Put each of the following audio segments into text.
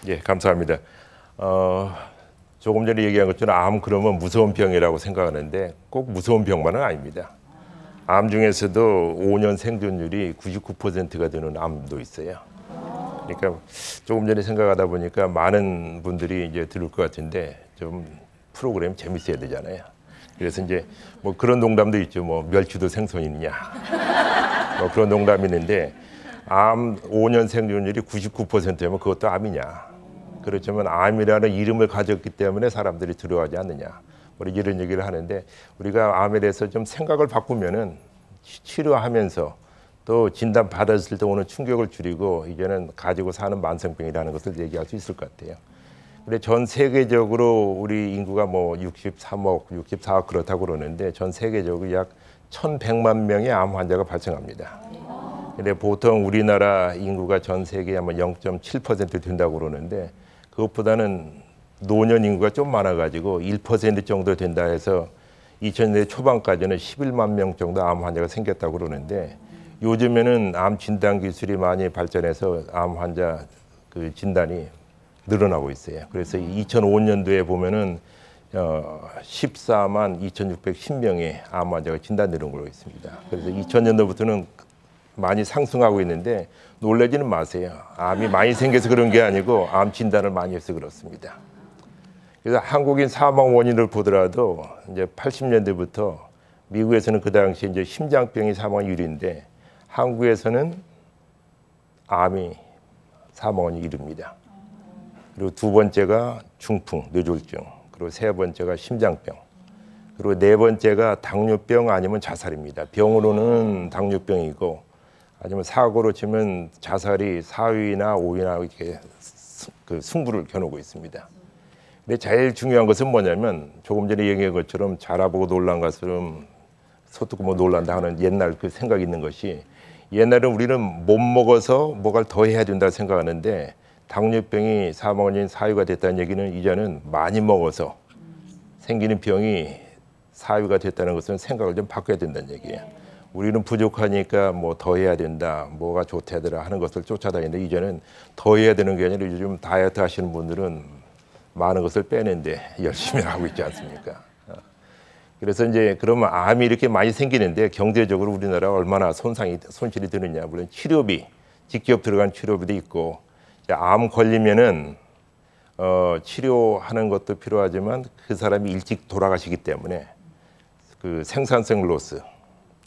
예, 감사합니다. 조금 전에 얘기한 것처럼 암 그러면 무서운 병이라고 생각하는데 꼭 무서운 병만은 아닙니다. 암 중에서도 5년 생존율이 99%가 되는 암도 있어요. 그러니까 조금 전에 생각하다 보니까 많은 분들이 이제 들을 것 같은데 좀 프로그램 재밌어야 되잖아요. 그래서 이제 뭐 그런 농담도 있죠. 뭐 멸치도 생선이냐. 뭐 그런 농담이 있는데 암 5년 생존율이 99%면 그것도 암이냐. 그렇지만 암이라는 이름을 가졌기 때문에 사람들이 두려워하지 않느냐. 우리 이런 얘기를 하는데 우리가 암에 대해서 좀 생각을 바꾸면은 치료하면서 또 진단 받았을 때 오는 충격을 줄이고 이제는 가지고 사는 만성병이라는 것을 얘기할 수 있을 것 같아요. 근데 전 세계적으로 우리 인구가 뭐 63억, 64억 그렇다고 그러는데 전 세계적으로 약 1,100만 명의 암 환자가 발생합니다. 근데 보통 우리나라 인구가 전 세계에 아마 0.7% 된다고 그러는데 그것보다는 노년 인구가 좀 많아가지고 1% 정도 된다 해서 2000년대 초반까지는 11만 명 정도 암 환자가 생겼다고 그러는데 요즘에는 암 진단 기술이 많이 발전해서 암 환자 그 진단이 늘어나고 있어요. 그래서 2005년도에 보면은 14만 2,610명의 암 환자가 진단되는 걸로 있습니다. 그래서 2000년도부터는 많이 상승하고 있는데 놀라지는 마세요. 암이 많이 생겨서 그런 게 아니고 암 진단을 많이 해서 그렇습니다. 그래서 한국인 사망 원인을 보더라도 이제 80년대부터 미국에서는 그 당시 이제 심장병이 사망 1위인데 한국에서는 암이 사망 원인 1위입니다. 그리고 두 번째가 중풍, 뇌졸중, 그리고 세 번째가 심장병, 그리고 네 번째가 당뇨병 아니면 자살입니다. 병으로는 당뇨병이고 아니면 사고로 치면 자살이 4위나 5위나 이렇게 그 승부를 겨누고 있습니다. 근데 제일 중요한 것은 뭐냐면 조금 전에 얘기한 것처럼 자라보고 놀란 것처럼 소뚜껑 놀란다 하는 옛날 그 생각이 있는 것이 옛날에는 우리는 못 먹어서 뭐가 더 해야 된다고 생각하는데 당뇨병이 사망 원인 4위가 됐다는 얘기는 이제는 많이 먹어서 생기는 병이 4위가 됐다는 것은 생각을 좀 바꿔야 된다는 얘기예요. 우리는 부족하니까 뭐 더 해야 된다, 뭐가 좋다더라 하는 것을 쫓아다니는데 이제는 더 해야 되는 게 아니라 요즘 다이어트 하시는 분들은 많은 것을 빼는데 열심히 하고 있지 않습니까? 그래서 이제 그러면 암이 이렇게 많이 생기는데 경제적으로 우리나라가 얼마나 손실이 드느냐. 물론 치료비, 직접 들어간 치료비도 있고 암 걸리면은 치료하는 것도 필요하지만 그 사람이 일찍 돌아가시기 때문에 그 생산성 로스,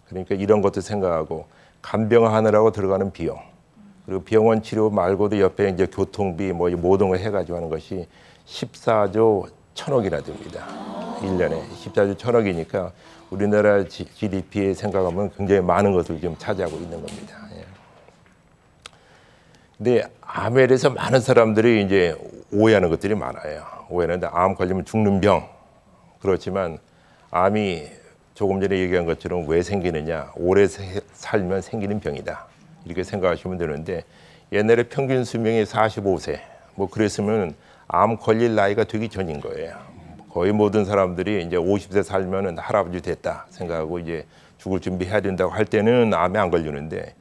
그러니까 이런 것도 생각하고 간병하느라고 들어가는 비용, 그리고 병원 치료 말고도 옆에 이제 교통비 뭐 모든 걸 해가지고 하는 것이 14조 1,000억이나 됩니다. 1년에 14조 1,000억이니까 우리나라 GDP에 생각하면 굉장히 많은 것을 지금 차지하고 있는 겁니다. 예. 근데 암에 대해서 많은 사람들이 이제 오해하는 것들이 많아요. 오해하는데 암 걸리면 죽는 병. 그렇지만 암이 조금 전에 얘기한 것처럼 왜 생기느냐, 오래 살면 생기는 병이다 이렇게 생각하시면 되는데 옛날에 평균 수명이 45세 뭐 그랬으면 암 걸릴 나이가 되기 전인 거예요. 거의 모든 사람들이 이제 50세 살면은 할아버지 됐다 생각하고 이제 죽을 준비해야 된다고 할 때는 암에 안 걸리는데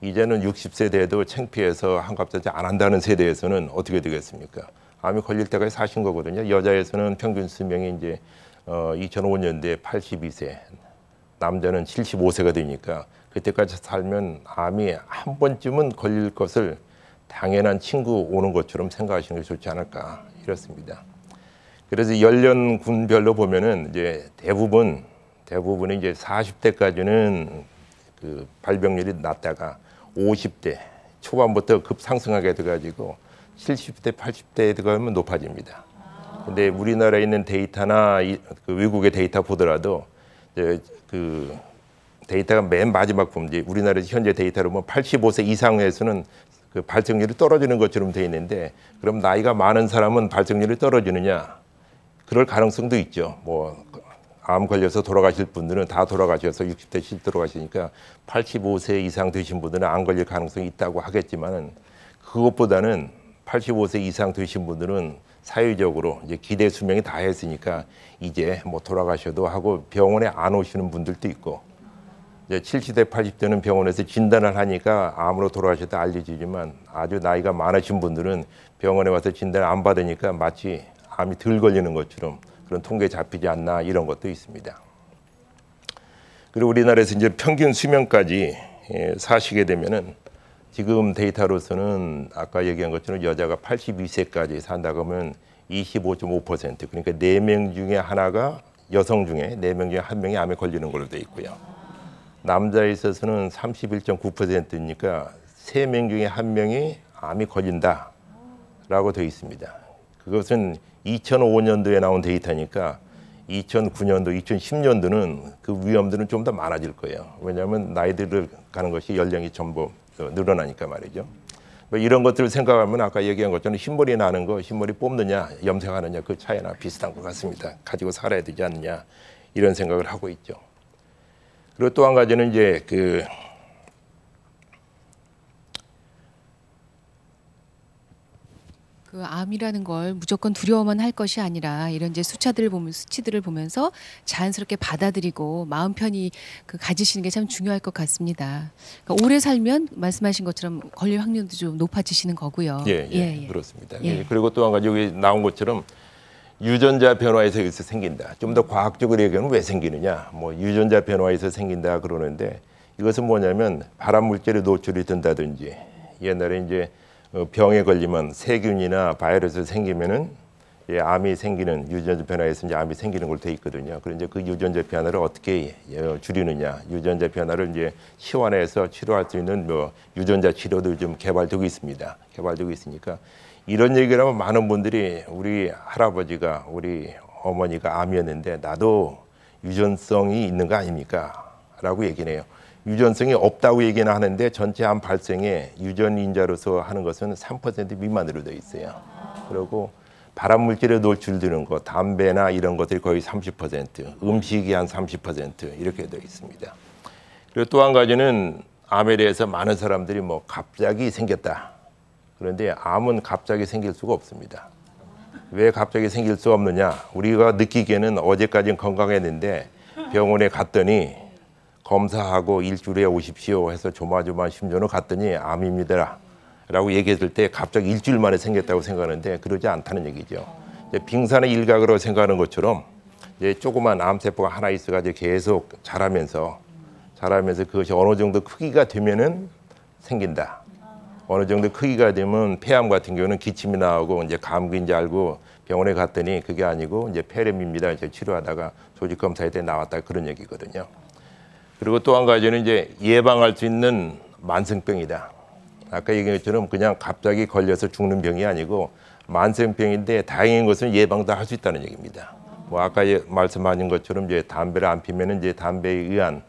이제는 60세 돼도 창피해서 한갑자지 안 한다는 세대에서는 어떻게 되겠습니까? 암이 걸릴 때까지 사신 거거든요. 여자에서는 평균 수명이 이제 2005년도에 82세, 남자는 75세가 되니까 그때까지 살면 암이 한 번쯤은 걸릴 것을 당연한 친구 오는 것처럼 생각하시는 게 좋지 않을까 이렇습니다. 그래서 연령군별로 보면은 이제 대부분이 이제 40대까지는 그 발병률이 낮다가 50대 초반부터 급상승하게 돼가지고 70대, 80대에 들어가면 높아집니다. 근데 우리나라에 있는 데이터나 그 외국의 데이터 보더라도 그 데이터가 맨 마지막 보면 이제 우리나라 현재 데이터로 보면 85세 이상에서는 그 발생률이 떨어지는 것처럼 돼 있는데 그럼 나이가 많은 사람은 발생률이 떨어지느냐? 그럴 가능성도 있죠. 뭐 암 걸려서 돌아가실 분들은 다 돌아가셔서 60대 70 돌아가시니까 85세 이상 되신 분들은 안 걸릴 가능성이 있다고 하겠지만은 그것보다는 85세 이상 되신 분들은 사회적으로 이제 기대 수명이 다 했으니까 이제 뭐 돌아가셔도 하고 병원에 안 오시는 분들도 있고 이제 70대, 80대는 병원에서 진단을 하니까 암으로 돌아가셨다 알려지지만 아주 나이가 많으신 분들은 병원에 와서 진단을 안 받으니까 마치 암이 덜 걸리는 것처럼 그런 통계에 잡히지 않나 이런 것도 있습니다. 그리고 우리나라에서 이제 평균 수명까지 사시게 되면은 지금 데이터로서는 아까 얘기한 것처럼 여자가 82세까지 산다고 하면 25.5% 그러니까 4명 중에 하나가 여성 중에 4명 중에 1명이 암에 걸리는 걸로 돼 있고요. 남자에 있어서는 31.9%니까 3명 중에 1명이 암이 걸린다라고 되어 있습니다. 그것은 2005년도에 나온 데이터니까 2009년도, 2010년도는 그 위험들은 좀 더 많아질 거예요. 왜냐하면 나이 들어가는 것이 연령이 전부 늘어나니까 말이죠. 뭐 이런 것들을 생각하면 아까 얘기한 것처럼 흰머리 나는 거, 흰머리 뽑느냐, 염색하느냐 그 차이나 비슷한 것 같습니다. 가지고 살아야 되지 않느냐 이런 생각을 하고 있죠. 그리고 또 한 가지는 이제 그 암이라는 걸 무조건 두려워만 할 것이 아니라 이런 이제 수치들을 보면서 자연스럽게 받아들이고 마음 편히 가지시는 게 참 중요할 것 같습니다. 그러니까 오래 살면 말씀하신 것처럼 걸릴 확률도 좀 높아지시는 거고요. 예. 그렇습니다. 예. 그리고 또 한 가지 여기 나온 것처럼 유전자 변화에서 여기서 생긴다. 좀 더 과학적으로 얘기하면 왜 생기느냐. 뭐 유전자 변화에서 생긴다 그러는데 이것은 뭐냐면 발암 물질에 노출이 된다든지 옛날에 이제 병에 걸리면 세균이나 바이러스 생기면은 암이 생기는 유전자 변화에서 이제 암이 생기는 걸로 돼 있거든요. 그런데 그 유전자 변화를 어떻게 줄이느냐, 유전자 변화를 이제 치환해서 치료할 수 있는 뭐 유전자 치료도 좀 개발되고 있습니다. 개발되고 있으니까 이런 얘기를 하면 많은 분들이 우리 할아버지가 우리 어머니가 암이었는데 나도 유전성이 있는 거 아닙니까? 라고 얘기를 해요. 유전성이 없다고 얘기는 하는데 전체 암 발생에 유전인자로서 하는 것은 3% 미만으로 되어 있어요. 그리고 발암 물질에 노출되는 것, 담배나 이런 것들이 거의 30%, 음식이 한 30% 이렇게 되어 있습니다. 그리고 또 한 가지는 암에 대해서 많은 사람들이 뭐 갑자기 생겼다. 그런데 암은 갑자기 생길 수가 없습니다. 왜 갑자기 생길 수가 없느냐? 우리가 느끼기에는 어제까지는 건강했는데 병원에 갔더니 검사하고 일주일에 오십시오 해서 조마조마 심전을 갔더니 암입니다 라고 얘기했을 때 갑자기 일주일 만에 생겼다고 생각하는데 그러지 않다는 얘기죠. 이제 빙산의 일각으로 생각하는 것처럼 이제 조그만 암세포가 하나 있어가지고 계속 자라면서 그것이 어느 정도 크기가 되면은 생긴다. 어느 정도 크기가 되면 폐암 같은 경우는 기침이 나오고 이제 감기인 줄 알고 병원에 갔더니 그게 아니고 이제 폐렴입니다. 이제 치료하다가 조직 검사할 때 나왔다 그런 얘기거든요. 그리고 또 한 가지는 이제 예방할 수 있는 만성병이다. 아까 얘기한 것처럼 그냥 갑자기 걸려서 죽는 병이 아니고 만성병인데 다행인 것은 예방도 할 수 있다는 얘기입니다. 뭐 아까 말씀하신 것처럼 이제 담배를 안 피면은 이제 담배에 의한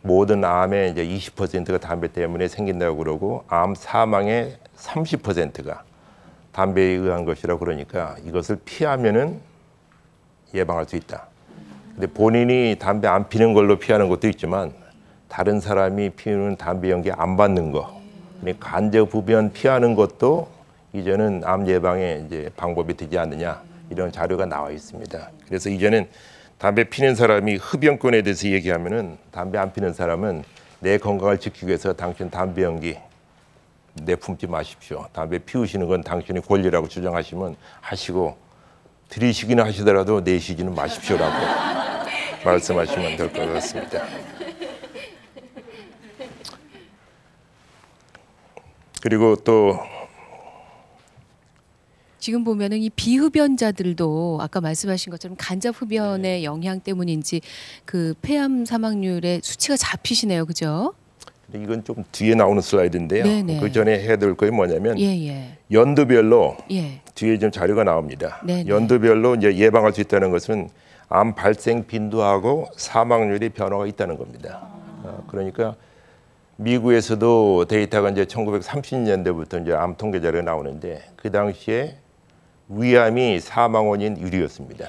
모든 암의 이제 20%가 담배 때문에 생긴다고 그러고 암 사망의 30%가 담배에 의한 것이라고 그러니까 이것을 피하면은 예방할 수 있다. 근데 본인이 담배 안 피는 걸로 피하는 것도 있지만 다른 사람이 피우는 담배 연기 안 받는 거, 그러니까 간접 흡연 피하는 것도 이제는 암 예방의 이제 방법이 되지 않느냐 이런 자료가 나와 있습니다. 그래서 이제는 담배 피는 사람이 흡연권에 대해서 얘기하면은 담배 안 피는 사람은 내 건강을 지키기 위해서 당신 담배 연기 내품지 마십시오. 담배 피우시는 건 당신의 권리라고 주장하시면 하시고 들이시기는 하시더라도 내쉬지는 마십시오라고 말씀하시면 될 것 같습니다. 그리고 또 지금 보면은 이 비흡연자들도 아까 말씀하신 것처럼 간접 흡연의 영향 때문인지 그 폐암 사망률의 수치가 잡히시네요, 그죠? 이건 좀 뒤에 나오는 슬라이드인데요. 네네. 그 전에 해야 될 거이 뭐냐면 예. 연도별로 예. 뒤에 좀 자료가 나옵니다. 네네. 연도별로 이제 예방할 수 있다는 것은 암 발생 빈도하고 사망률이 변화가 있다는 겁니다. 그러니까 미국에서도 데이터가 이제 1930년대부터 이제 암 통계 자료가 나오는데 그 당시에 위암이 사망 원인 1위였습니다.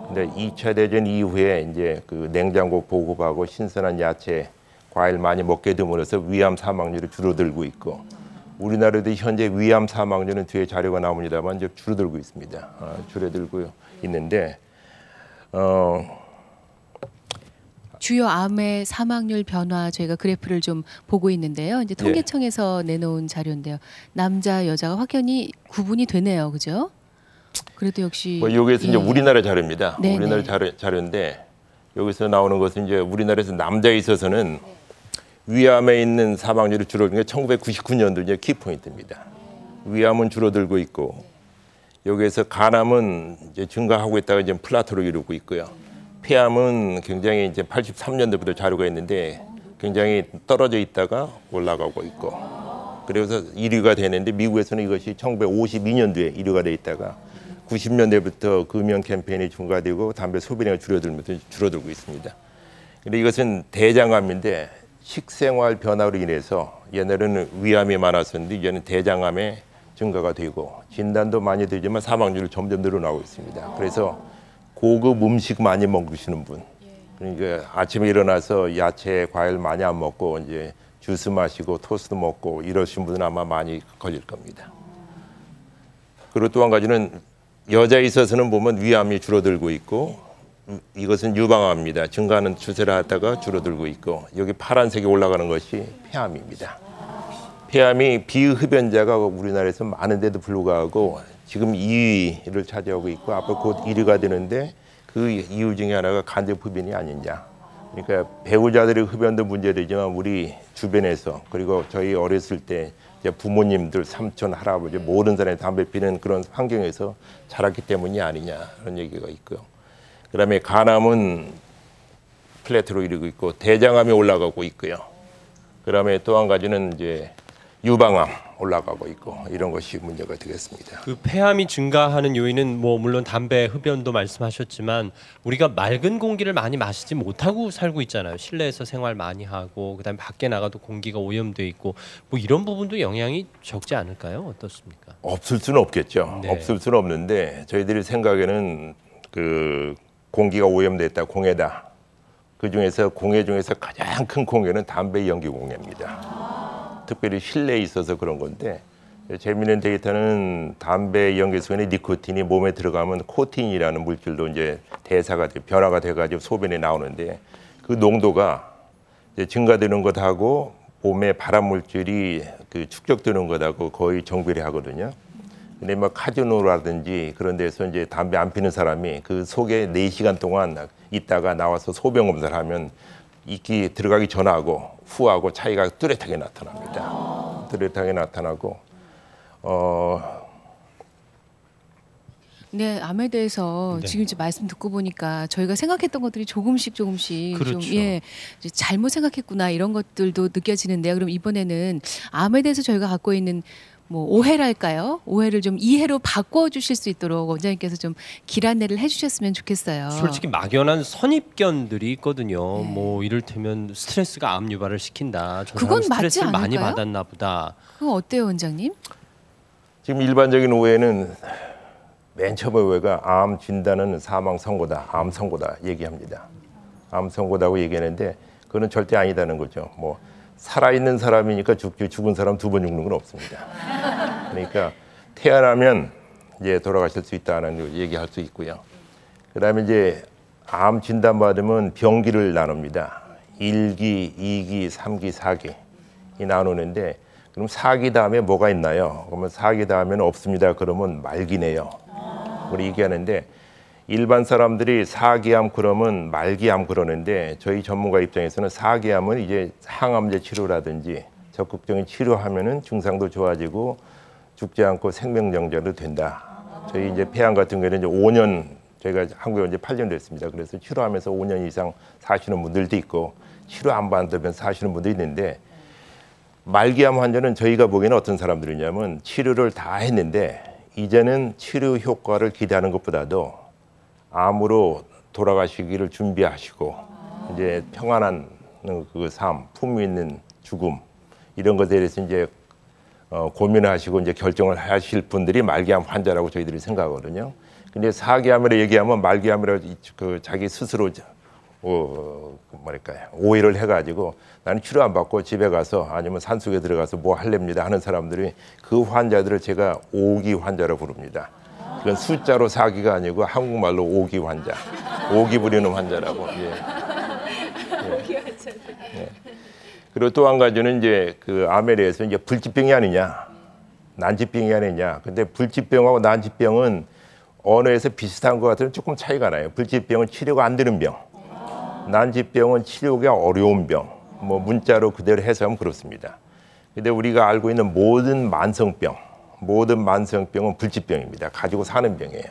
근데 2차 대전 이후에 이제 그 냉장고 보급하고 신선한 야채, 과일 많이 먹게 됨으로써 위암 사망률이 줄어들고 있고 우리나라도 현재 위암 사망률은 뒤에 자료가 나옵니다만 이제 줄어들고 있습니다. 줄어들고 있는데 주요 암의 사망률 변화 저희가 그래프를 좀 보고 있는데요. 이제 통계청에서 내놓은 자료인데요. 남자 여자가 확연히 구분이 되네요, 그죠? 그래도 역시 뭐 여기에서 이제 우리나라 자료입니다. 네네. 우리나라 자료인데 여기서 나오는 것은 이제 우리나라에서 남자에 있어서는 위암에 있는 사망률이 줄어든 게 1999년도 이제 키포인트입니다. 위암은 줄어들고 있고 여기에서 간암은 이제 증가하고 있다가 이제 플라토로 이루고 있고요. 폐암은 굉장히 이제 83년도부터 자료가 있는데 굉장히 떨어져 있다가 올라가고 있고 그래서 1위가 되는데 미국에서는 이것이 1952년도에 1위가 돼 있다가 90년대부터 금연 캠페인이 증가되고 담배 소비량이 줄어들면서 줄어들고 있습니다. 근데 이것은 대장암인데 식생활 변화로 인해서 옛날에는 위암이 많았었는데 이제는 대장암의 증가가 되고 진단도 많이 되지만 사망률이 점점 늘어나고 있습니다. 그래서 고급 음식 많이 먹으시는 분, 그러니까 아침에 일어나서 야채, 과일 많이 안 먹고 이제 주스 마시고 토스트 먹고 이러신 분은 아마 많이 걸릴 겁니다. 그리고 또 한 가지는 여자에 있어서는 보면 위암이 줄어들고 있고 이것은 유방암입니다. 증가하는 추세를 하다가 줄어들고 있고 여기 파란색이 올라가는 것이 폐암입니다. 폐암이 비흡연자가 우리나라에서 많은데도 불구하고 지금 2위를 차지하고 있고 앞으로 곧 1위가 되는데 그 이유 중에 하나가 간접 흡연이 아니냐. 그러니까 배우자들의 흡연도 문제되지만 우리 주변에서 그리고 저희 어렸을 때 부모님들, 삼촌, 할아버지 모든 사람이 담배 피는 그런 환경에서 자랐기 때문이 아니냐 그런 얘기가 있고요. 그다음에 간암은 플래트로 이루고 있고 대장암이 올라가고 있고요. 그다음에 또 한 가지는 이제 유방암 올라가고 있고 이런 것이 문제가 되겠습니다. 그 폐암이 증가하는 요인은 뭐 물론 담배, 흡연도 말씀하셨지만 우리가 맑은 공기를 많이 마시지 못하고 살고 있잖아요. 실내에서 생활 많이 하고 그다음에 밖에 나가도 공기가 오염돼 있고 뭐 이런 부분도 영향이 적지 않을까요? 어떻습니까? 없을 수는 없겠죠. 네. 없을 수는 없는데 저희들이 생각에는 그 공기가 오염됐다, 공해다. 그 중에서 공해 중에서 가장 큰 공해는 담배 연기 공해입니다. 특별히 실내에 있어서 그런 건데 재미있는 데이터는 담배 연기 속에 니코틴이 몸에 들어가면 코틴이라는 물질도 이제 대사가 돼 변화가 돼가지고 소변에 나오는데 그 농도가 이제 증가되는 것하고 몸에 발암 물질이 그 축적되는 것하고 거의 정비례하거든요. 근데 뭐 카지노라든지 그런 데서 이제 담배 안 피는 사람이 그 속에 4시간 동안 있다가 나와서 소변 검사를 하면 이끼 들어가기 전하고 후하고 차이가 뚜렷하게 나타납니다. 뚜렷하게 나타나고 네, 암에 대해서 네. 지금 이제 말씀 듣고 보니까 저희가 생각했던 것들이 조금씩 그렇죠. 좀 이제 잘못 생각했구나 이런 것들도 느껴지는데요. 그럼 이번에는 암에 대해서 저희가 갖고 있는 뭐 오해랄까요? 오해를 좀 이해로 바꿔 주실 수 있도록 원장님께서 좀 길 안내를 해주셨으면 좋겠어요. 솔직히 막연한 선입견들이 있거든요. 뭐 이를테면 스트레스가 암 유발을 시킨다. 저 그건 사람 스트레스를 맞지 많이 않을까요? 받았나 보다. 그거 어때요, 원장님? 지금 일반적인 오해는 맨 처음에 오해가 암 진단은 사망 선고다, 암 선고다 얘기합니다. 암 선고다고 얘기하는데 그건 절대 아니다는 거죠. 뭐 살아있는 사람이니까 죽지 죽은 사람 2번 죽는 건 없습니다. 그러니까 태어나면 이제 돌아가실 수 있다는 걸 얘기할 수 있고요. 그다음에 이제 암 진단 받으면 병기를 나눕니다. 1기, 2기, 3기, 4기 이 나누는데 그럼 4기 다음에 뭐가 있나요? 그러면 4기 다음에는 없습니다. 그러면 말기네요. 우리 얘기하는데 일반 사람들이 4기암 그러면 말기암 그러는데 저희 전문가 입장에서는 4기암은 이제 항암제 치료라든지 적극적인 치료하면은 증상도 좋아지고 죽지 않고 생명정지도 된다. 저희 이제 폐암 같은 경우에는 이제 5년 저희가 한국에 이제 8년 됐습니다. 그래서 치료하면서 5년 이상 사시는 분들도 있고 치료 안 받으면서 사시는 분도 있는데 말기암 환자는 저희가 보기에는 어떤 사람들이냐면 치료를 다 했는데 이제는 치료 효과를 기대하는 것보다도 암으로 돌아가시기를 준비하시고 이제 평안한 그 삶, 품위 있는 죽음 이런 것에 대해서 이제 고민하시고 이제 결정을 하실 분들이 말기암 환자라고 저희들이 생각하거든요. 근데 4기암으로 얘기하면 말기암이라고 그 자기 스스로 뭐랄까요 오해를 해가지고 나는 치료 안 받고 집에 가서 아니면 산속에 들어가서 뭐 할랍니다 하는 사람들이 그 환자들을 제가 5기 환자라고 부릅니다. 그건 숫자로 4기가 아니고 한국말로 5기 환자, 5기 부리는 환자라고. 예. 네. 그리고 또 한 가지는 이제 그 암에 대해서 이제 불치병이 아니냐, 난치병이 아니냐. 근데 불치병하고 난치병은 언어에서 비슷한 것 같으면 조금 차이가 나요. 불치병은 치료가 안 되는 병, 난치병은 치료가 어려운 병. 뭐 문자로 그대로 해석하면 그렇습니다. 근데 우리가 알고 있는 모든 만성병은 불치병입니다. 가지고 사는 병이에요.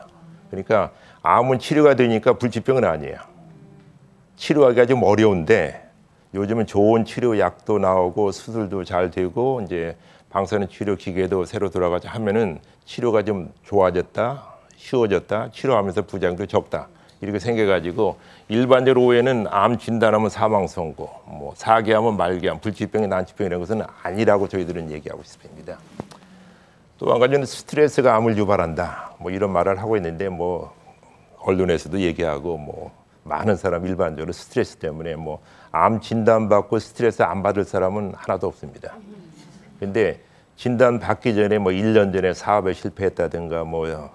그러니까 암은 치료가 되니까 불치병은 아니에요. 치료하기가 좀 어려운데 요즘은 좋은 치료약도 나오고 수술도 잘 되고 이제 방사능 치료 기계도 새로 들어가자 하면은 치료가 좀 좋아졌다, 쉬워졌다, 치료하면서 부작용도 적다. 이렇게 생겨가지고 일반적으로 오해는 암 진단하면 사망 선고, 뭐 사기하면 말기암, 불치병이 난치병이라는 것은 아니라고 저희들은 얘기하고 있습니다. 또 한 가지는 스트레스가 암을 유발한다. 뭐 이런 말을 하고 있는데 뭐 언론에서도 얘기하고 뭐 많은 사람 일반적으로 스트레스 때문에 뭐 암 진단 받고 스트레스 안 받을 사람은 하나도 없습니다. 근데 진단 받기 전에 뭐 1년 전에 사업에 실패했다든가 뭐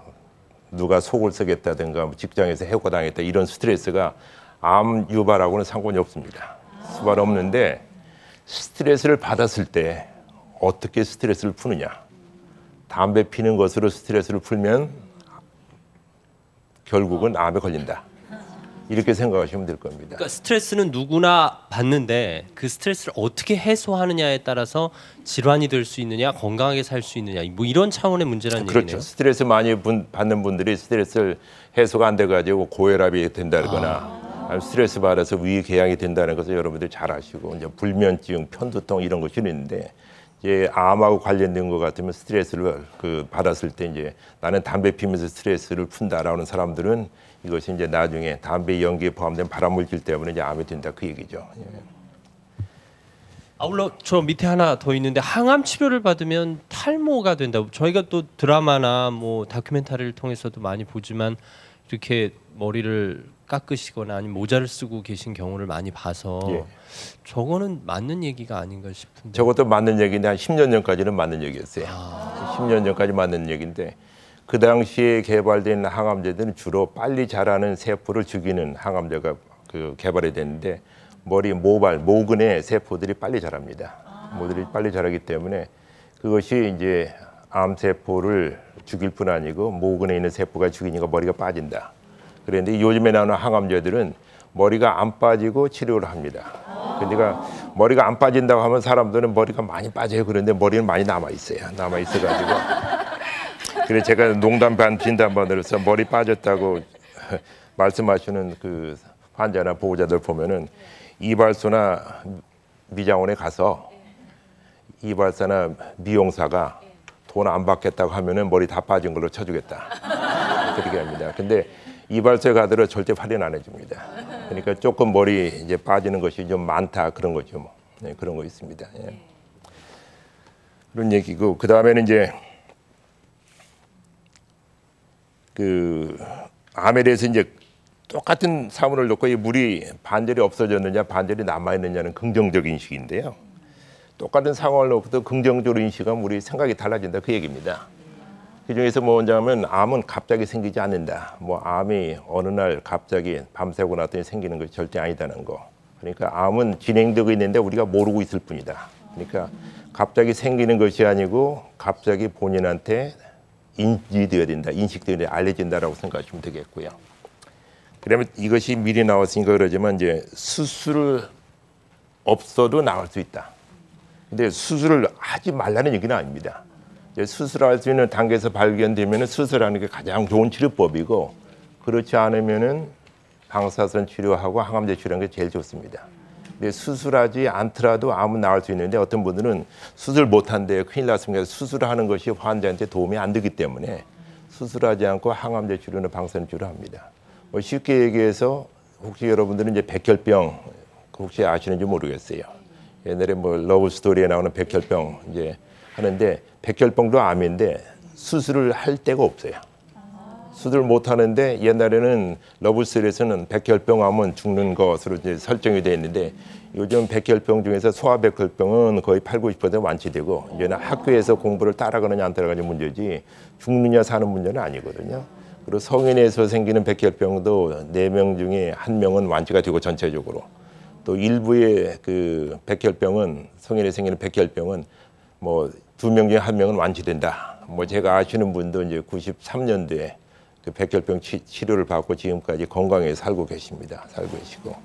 누가 속을 썩였다든가 직장에서 해고당했다 이런 스트레스가 암 유발하고는 상관이 없습니다. 수발 없는데 스트레스를 받았을 때 어떻게 스트레스를 푸느냐. 담배 피는 것으로 스트레스를 풀면 결국은 암에 걸린다. 이렇게 생각하시면 될 겁니다. 그러니까 스트레스는 누구나 받는데 그 스트레스를 어떻게 해소하느냐에 따라서 질환이 될 수 있느냐, 건강하게 살 수 있느냐, 뭐 이런 차원의 문제라는 그렇죠. 얘기네요. 스트레스 많이 받는 분들이 스트레스를 해소가 안 돼가지고 고혈압이 된다거나 스트레스 받아서 위궤양이 된다는 것을 여러분들이 잘 아시고 이제 불면증, 편두통 이런 것이 있는데 이제 암하고 관련된 것 같으면 스트레스를 받았을 때 이제 나는 담배 피면서 스트레스를 푼다라는 사람들은 이것이 이제 나중에 담배 연기에 포함된 발암물질 때문에 이제 암이 된다 그 얘기죠. 예. 아울러 저 밑에 하나 더 있는데 항암 치료를 받으면 탈모가 된다고. 저희가 또 드라마나 뭐 다큐멘터리를 통해서도 많이 보지만 이렇게 머리를 깎으시거나 아니면 모자를 쓰고 계신 경우를 많이 봐서 예. 저거는 맞는 얘기가 아닌가 싶은데. 저것도 맞는 얘기인데 한 10년 전까지는 맞는 얘기였어요. 10년 전까지 맞는 얘기인데 그 당시에 개발된 항암제들은 주로 빨리 자라는 세포를 죽이는 항암제가 개발이 됐는데 머리 모근의 세포들이 빨리 자랍니다. 모들이 빨리 자라기 때문에 그것이 이제 암 세포를 죽일 뿐 아니고 모근에 있는 세포가 죽이니까 머리가 빠진다. 그런데 요즘에 나오는 항암제들은 머리가 안 빠지고 치료를 합니다. 그러니까 머리가 안 빠진다고 하면 사람들은 머리가 많이 빠져요. 그런데 머리는 많이 남아 있어요. 남아 있어가지고. 그래서 제가 농담 반 진담 반으로서 머리 빠졌다고 말씀하시는 그 환자나 보호자들 보면은 이발소나 미장원에 가서 이발사나 미용사가 돈 안 받겠다고 하면은 머리 다 빠진 걸로 쳐주겠다. 그렇게 합니다. 근데 이발소에 가더라도 절대 할인 안 해줍니다. 그러니까 조금 머리 이제 빠지는 것이 좀 많다 그런 거죠. 뭐. 네, 그런 거 있습니다. 예. 그런 얘기고 그 다음에는 이제 그 암에 대해서 이제 똑같은 사물을 놓고 이 물이 반절이 없어졌느냐 반절이 남아 있느냐는 긍정적인 인식인데요. 똑같은 상황을 놓고도 긍정적으로 인식하면 우리 생각이 달라진다 그 얘기입니다. 그 중에서 뭐냐면 암은 갑자기 생기지 않는다. 뭐 암이 어느 날 갑자기 밤새고 났더니 생기는 것이 절대 아니다는 거. 그러니까 암은 진행되고 있는데 우리가 모르고 있을 뿐이다. 그러니까 갑자기 생기는 것이 아니고 갑자기 본인한테 인지되어야 된다, 인식되어야 된다, 알려진다라고 생각하시면 되겠고요. 그러면 이것이 미리 나왔으니까 그러지만 이제 수술을 없어도 나을 수 있다. 근데 수술을 하지 말라는 얘기는 아닙니다. 이제 수술할 수 있는 단계에서 발견되면 수술하는 게 가장 좋은 치료법이고 그렇지 않으면은 방사선 치료하고 항암제 치료하는 게 제일 좋습니다. 근데 수술하지 않더라도 암은 나을 수 있는데 어떤 분들은 수술 못한대 큰일 났습니다. 수술하는 것이 환자한테 도움이 안 되기 때문에 수술하지 않고 항암제 치료는 방사선 치료합니다. 뭐 쉽게 얘기해서 혹시 여러분들은 이제 백혈병 혹시 아시는지 모르겠어요. 옛날에 뭐 러브 스토리에 나오는 백혈병 이제 하는데 백혈병도 암인데 수술을 할 데가 없어요. 수술을 못 하는데 옛날에는 러브 스토리에서는 백혈병 암은 죽는 것으로 이제 설정이 되어 있는데 요즘 백혈병 중에서 소아백혈병은 거의 80~90% 완치되고 이제는 학교에서 공부를 따라가느냐 안 따라가느냐 문제지 죽느냐 사는 문제는 아니거든요. 그리고 성인에서 생기는 백혈병도 4명 중에 1명은 완치가 되고 전체적으로 또 일부의 그 백혈병은 성인에 생기는 백혈병은 뭐 2명 중에 1명은 완치된다. 뭐 제가 아시는 분도 이제 93년도에 그 백혈병 치료를 받고 지금까지 건강하게 살고 계십니다. 살고 계시고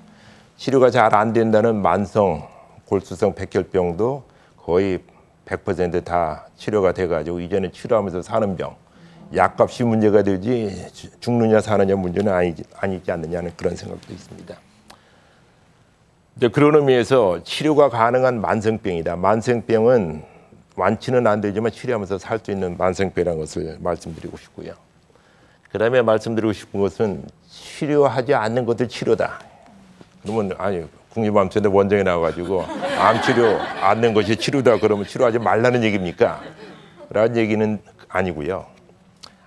치료가 잘 안 된다는 만성 골수성 백혈병도 거의 100% 치료가 돼가지고 이제는 치료하면서 사는 병. 약값이 문제가 되지 죽느냐 사느냐 문제는 아니지 않느냐는 그런 생각도 있습니다. 그런 의미에서 치료가 가능한 만성병이다. 만성병은 완치는 안 되지만 치료하면서 살 수 있는 만성병이라는 것을 말씀드리고 싶고요. 그 다음에 말씀드리고 싶은 것은 치료하지 않는 것도 치료다. 그러면 아니 국립암센터 원장이 나와가지고 암 치료 않는 것이 치료다 그러면 치료하지 말라는 얘기입니까? 라는 얘기는 아니고요.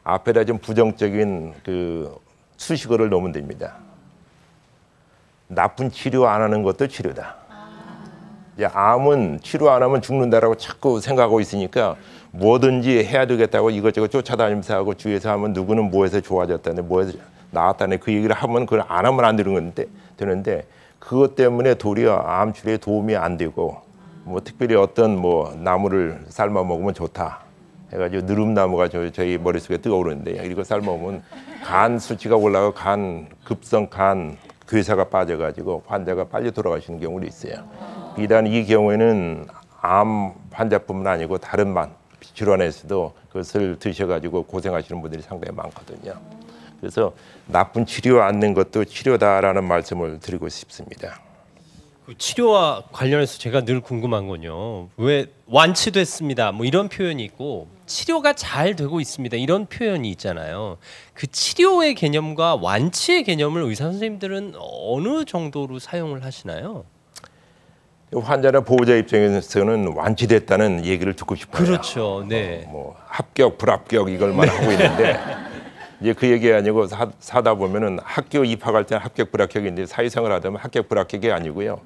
앞에다 좀 부정적인 그 수식어를 넣으면 됩니다. 나쁜 치료 안 하는 것도 치료다. 암은 치료 안 하면 죽는다라고 자꾸 생각하고 있으니까 뭐든지 해야 되겠다고 이것저것 쫓아다니면서 하고 주위에서 하면 누구는 뭐해서 좋아졌다네 뭐해서 나았다네 그 얘기를 하면 그걸 안 하면 안 되는데 그것 때문에 도리어 암 치료에 도움이 안 되고 뭐 특별히 어떤 뭐 나무를 삶아 먹으면 좋다 해가지고 느릅나무가 저희 머릿속에 떠오르는데 이거 삶아 먹으면 간 수치가 올라가고 급성 간 괴사가 빠져가지고 환자가 빨리 돌아가시는 경우도 있어요. 비단 이 경우에는 암 환자뿐만 아니고 다른 질환에서도 그것을 드셔가지고 고생하시는 분들이 상당히 많거든요. 그래서 나쁜 치료 않는 것도 치료다라는 말씀을 드리고 싶습니다. 그 치료와 관련해서 제가 늘 궁금한 건요. 왜 완치됐습니다. 뭐 이런 표현이 있고 치료가 잘 되고 있습니다. 이런 표현이 있잖아요. 그 치료의 개념과 완치의 개념을 의사 선생님들은 어느 정도로 사용을 하시나요? 환자나 보호자 입장에서는 완치됐다는 얘기를 듣고 싶어요. 그렇죠. 네. 뭐 합격, 불합격 이걸만 하고 있는데 이제 그 얘기 아니고 사다 보면은 학교 입학할 때는 합격, 불합격인데 사회생활 하다 보면 합격, 불합격이 아니고요.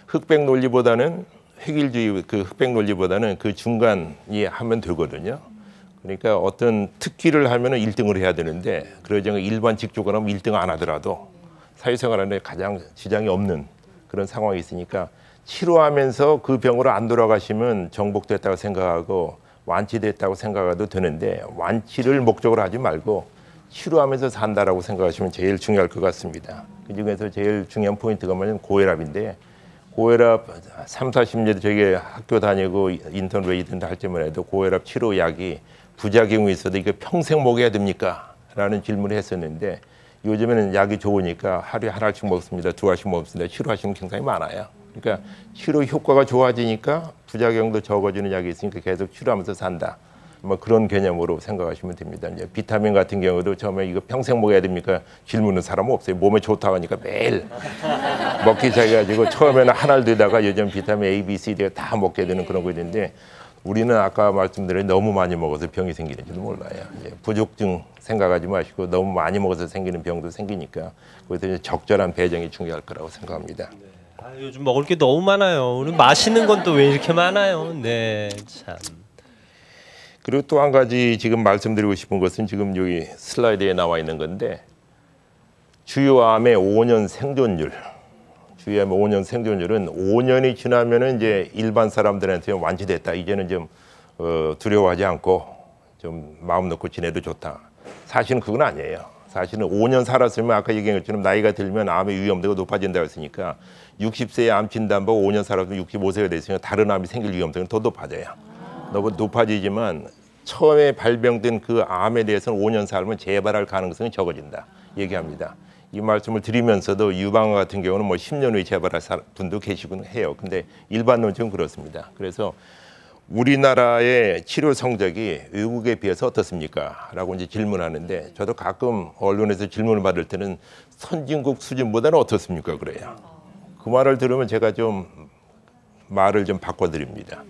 흑백 논리보다는 획일주의 그 흑백 논리보다는 그 중간이 하면 되거든요. 그러니까 어떤 특기를 하면은 1등을 해야 되는데 그러지 않고 일반 직종을 하면 1등 안 하더라도 사회생활에 가장 지장이 없는 그런 상황이 있으니까 치료하면서 그 병으로 안 돌아가시면 정복됐다고 생각하고 완치됐다고 생각해도 되는데 완치를 목적으로 하지 말고 치료하면서 산다라고 생각하시면 제일 중요할 것 같습니다. 그중에서 제일 중요한 포인트가 뭐냐면 고혈압인데 고혈압 3, 40년 저기 학교 다니고 인턴 웨이든 할 때만 해도 고혈압 치료약이 부작용이 있어도 이게 평생 먹여야 됩니까? 라는 질문을 했었는데 요즘에는 약이 좋으니까 하루에 하나씩 먹습니다. 2알씩 먹습니다. 치료하시는 굉장히 많아요. 그러니까 치료 효과가 좋아지니까 부작용도 적어지는 약이 있으니까 계속 치료하면서 산다. 뭐 그런 개념으로 생각하시면 됩니다. 이제 비타민 같은 경우도 처음에 이거 평생 먹어야 됩니까? 질문은 사람은 없어요. 몸에 좋다고 하니까 매일 먹기 시작해가지고 처음에는 하나를 드다가 요즘 비타민 A, B, C, D가 다 먹게 되는 그런 거 있는데 우리는 아까 말씀드린 너무 많이 먹어서 병이 생기는지도 몰라요. 이제 부족증 생각하지 마시고 너무 많이 먹어서 생기는 병도 생기니까 그래서 적절한 배정이 중요할 거라고 생각합니다. 요즘 먹을 게 너무 많아요. 오늘 맛있는 건 또 왜 이렇게 많아요? 네, 참. 그리고 또 한 가지 지금 말씀드리고 싶은 것은 지금 여기 슬라이드에 나와 있는 건데 주요암의 5년 생존율. 주요암의 5년 생존율은 5년이 지나면은 이제 일반 사람들한테 완치됐다. 이제는 좀 두려워하지 않고 좀 마음 놓고 지내도 좋다. 사실은 그건 아니에요. 사실은 5년 살았으면 아까 얘기한 것처럼 나이가 들면 암의 위험도가 높아진다고 했으니까 60세에 암 진단받고 5년 살았으면 65세가 됐으니까 다른 암이 생길 위험성은 더 높아져요. 너무 높아지지만 처음에 발병된 그 암에 대해서는 5년 살면 재발할 가능성이 적어진다 얘기합니다. 이 말씀을 드리면서도 유방암 같은 경우는 뭐 10년 후에 재발할 분도 계시곤 해요. 근데 일반론적은 그렇습니다. 그래서 우리나라의 치료 성적이 외국에 비해서 어떻습니까? 라고 이제 질문하는데 저도 가끔 언론에서 질문을 받을 때는 선진국 수준보다는 어떻습니까? 그래요. 그 말을 들으면 제가 좀 말을 좀 바꿔드립니다.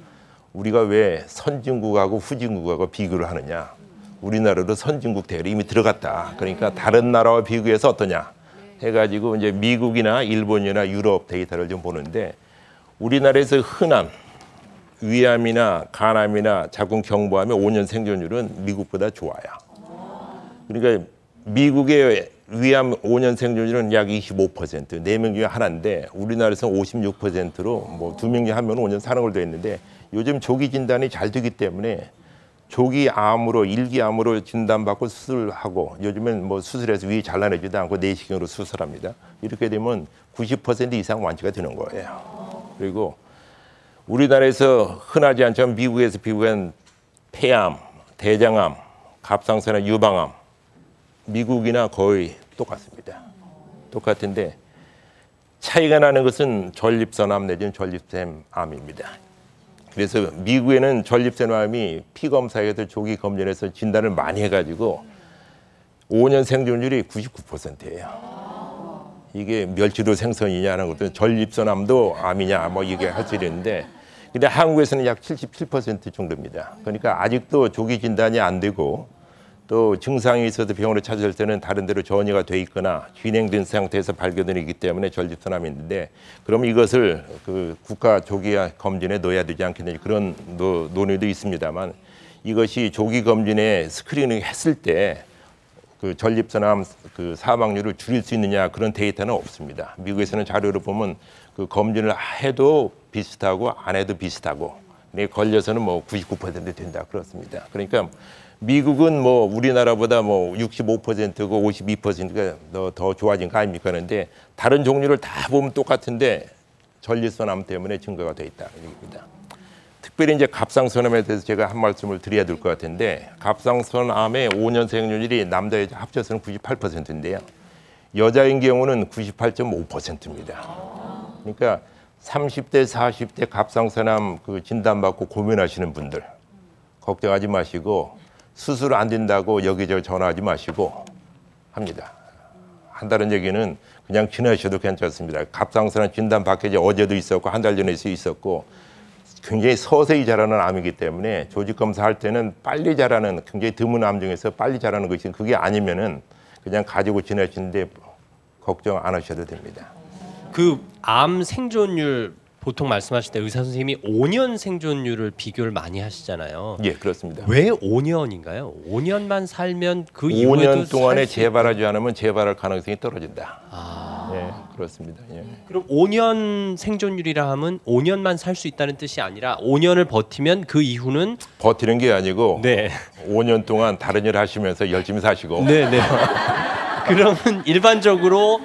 우리가 왜 선진국하고 후진국하고 비교를 하느냐? 우리나라도 선진국 대열이 이미 들어갔다. 그러니까 다른 나라와 비교해서 어떠냐? 해가지고 이제 미국이나 일본이나 유럽 데이터를 좀 보는데 우리나라에서 흔한 위암이나 간암이나 자궁 경부암의 5년 생존율은 미국보다 좋아요. 그러니까 미국의 위암 5년 생존율은 약 25%, 4명 중에 하나인데 우리나라에서는 56%로 뭐 2명 중에 1명은 5년 사는 걸로 했는데 요즘 조기 진단이 잘 되기 때문에 조기 암으로 일기암으로 진단받고 수술하고 요즘엔 뭐 수술해서 위 잘라내지도 않고 내시경으로 수술합니다. 이렇게 되면 90% 이상 완치가 되는 거예요. 그리고 우리나라에서 흔하지 않지만 미국에서 비교한 폐암, 대장암, 갑상선암, 유방암 미국이나 거의 똑같습니다. 똑같은데 차이가 나는 것은 전립선암 내지는 전립腺암입니다. 그래서 미국에는 전립腺암이 피검사에서 조기 검진해서 진단을 많이 해가지고 5년 생존율이 99%예요. 이게 멸치도 생선이냐 하는 것도 전립선암도 암이냐 뭐 이게 할 수 있는데 근데 한국에서는 약 77% 정도입니다. 그러니까 아직도 조기 진단이 안 되고 또 증상이 있어도 병원에 찾을 때는 다른 데로 전이가 돼 있거나 진행된 상태에서 발견되기 때문에 전립선암이 있는데 그럼 이것을 그 국가 조기 검진에 넣어야 되지 않겠느냐 그런 논의도 있습니다만 이것이 조기 검진에 스크리닝 했을 때 그 전립선암 그 사망률을 줄일 수 있느냐 그런 데이터는 없습니다. 미국에서는 자료를 보면 그 검진을 해도 비슷하고 안 해도 비슷하고 걸려서는 뭐 99% 된다 그렇습니다. 그러니까 미국은 뭐 우리나라보다 뭐 65%고 52%가 더 좋아진 거 아닙니까? 그런데 다른 종류를 다 보면 똑같은데 전립선암 때문에 증가가 돼 있다 얘기입니다. 특별히 이제 갑상선암에 대해서 제가 한 말씀을 드려야 될 것 같은데 갑상선암의 5년 생존율이 남자 여자 합쳐서는 98%인데요. 여자인 경우는 98.5%입니다. 그러니까 30대, 40대 갑상선암 그 진단받고 고민하시는 분들 걱정하지 마시고 수술 안 된다고 여기저기 전화하지 마시고 합니다. 한다는 얘기는 그냥 지나셔도 괜찮습니다. 갑상선암 진단 받기 전에 어제도 있었고 한 달 전에 있었고 굉장히 서서히 자라는 암이기 때문에 조직 검사할 때는 빨리 자라는 굉장히 드문 암 중에서 빨리 자라는 것이 그게 아니면은 그냥 가지고 지나시는데 걱정 안 하셔도 됩니다. 그 암 생존율 보통 말씀하실 때 의사 선생님이 5년 생존율을 비교를 많이 하시잖아요. 예, 그렇습니다. 왜 5년인가요? 5년만 살면 그 이후에도 5년 동안에 재발하지 않으면 재발할 가능성이 떨어진다. 예, 그렇습니다. 예. 그럼 5년 생존율이라 하면 5년만 살 수 있다는 뜻이 아니라 5년을 버티면 그 이후는 버티는 게 아니고 네. 5년 동안 다른 일 하시면서 열심히 사시고 네. 그러면 일반적으로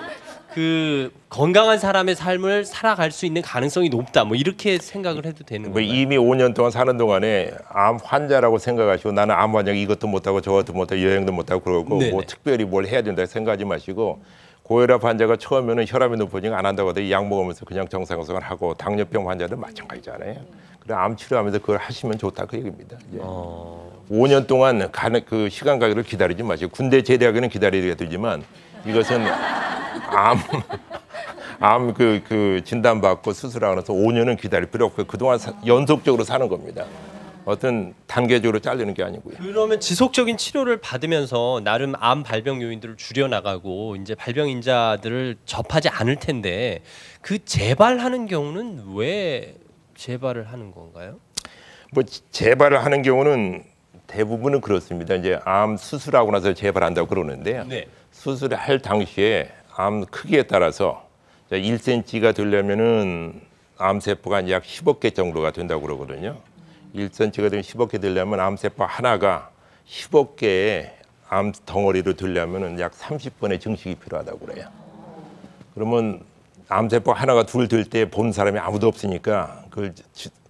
그 건강한 사람의 삶을 살아갈 수 있는 가능성이 높다. 뭐 이렇게 생각을 해도 되는 뭐 거예요. 이미 5년 동안 사는 동안에 암 환자라고 생각하시고 나는 암 환자 이것도 못하고 저것도 못하고 여행도 못하고 그러고 네네. 뭐 특별히 뭘 해야 된다 생각하지 마시고 고혈압 환자가 처음에는 혈압이 높으니까 안 한다고 하더니 약 먹으면서 그냥 정상생활 하고 당뇨병 환자도 마찬가지잖아요. 그래 암 치료하면서 그걸 하시면 좋다 그 얘기입니다. 예. 5년 동안 그 시간 가기를 기다리지 마시고 군대 제대하기는 기다려야 되지만 이것은 암 그 진단받고 수술하고 나서 5년은 기다릴 필요 없고 그동안 연속적으로 사는 겁니다. 어떤 단계적으로 자르는 게 아니고요. 그러면 지속적인 치료를 받으면서 나름 암 발병 요인들을 줄여 나가고 이제 발병 인자들을 접하지 않을 텐데 그 재발하는 경우는 왜 재발을 하는 건가요? 뭐 재발을 하는 경우는 대부분은 그렇습니다. 이제 암 수술하고 나서 재발한다고 그러는데요. 네. 수술을 할 당시에 암 크기에 따라서 1cm가 되려면은 암세포가 약 10억 개 정도가 된다고 그러거든요. 1cm가 되면 10억 개 되려면 암세포 하나가 10억 개의 암 덩어리로 되려면은 약 30번의 증식이 필요하다고 그래요. 그러면 암세포 하나가 둘 될 때 본 사람이 아무도 없으니까 그걸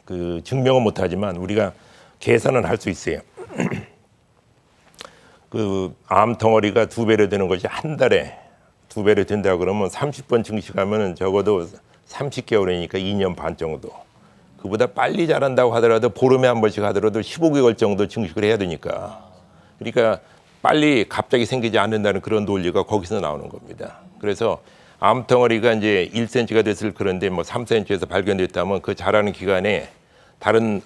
그 증명은 못하지만 우리가 계산은 할 수 있어요. 그 암 덩어리가 2배로 되는 것이 한 달에 2배로 된다 그러면 30번 증식하면은 적어도 30개월이니까 2년 반 정도. 그보다 빨리 자란다고 하더라도 보름에 한 번씩 하더라도 15개월 정도 증식을 해야 되니까. 그러니까 빨리 갑자기 생기지 않는다는 그런 논리가 거기서 나오는 겁니다. 그래서 암 덩어리가 이제 1cm가 됐을 그런데 뭐 3cm에서 발견됐다면 그 자라는 기간에 다른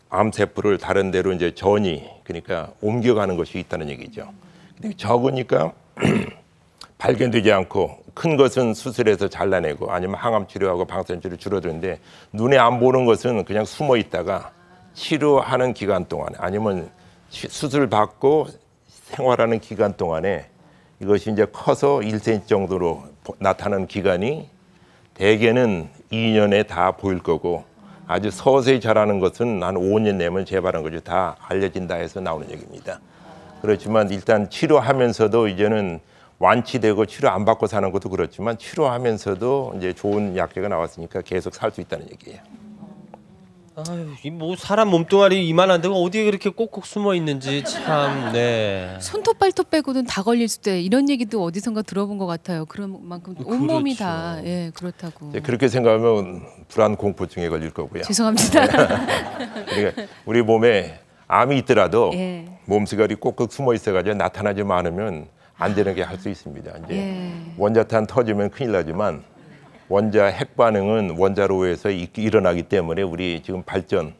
암세포를 다른 데로 이제 전이 그러니까 옮겨가는 것이 있다는 얘기죠. 근데 적으니까 발견되지 않고 큰 것은 수술해서 잘라내고 아니면 항암 치료하고 방사선 치료 줄어드는데 눈에 안 보는 것은 그냥 숨어 있다가 치료하는 기간 동안에 아니면 수술 받고 생활하는 기간 동안에 이것이 이제 커서 1cm 정도로 나타나는 기간이 대개는 2년에 다 보일 거고 아주 서서히 자라는 것은 한 5년 내면 재발한 것이 다 알려진다 해서 나오는 얘기입니다. 그렇지만 일단 치료하면서도 이제는 완치되고 치료 안 받고 사는 것도 그렇지만 치료하면서도 이제 좋은 약재가 나왔으니까 계속 살 수 있다는 얘기예요. 아유, 이 뭐 사람 몸뚱아리 이만한데 어디에 그렇게 꼭꼭 숨어 있는지 참. 네. 손톱 발톱 빼고는 다 걸릴 때 이런 얘기도 어디선가 들어본 것 같아요. 그런 만큼 온몸이 그렇죠. 다 예, 그렇다고. 그렇게 생각하면 불안 공포증에 걸릴 거고요. 죄송합니다. 그러니까 우리 몸에 암이 있더라도 예. 몸뚱아리 꼭꼭 숨어 있어가지고 나타나지 않으면 안 되는 게 할 수 있습니다. 이제 예. 원자탄 터지면 큰일 나지만 원자 핵 반응은 원자로에서 일어나기 때문에 우리 지금 발전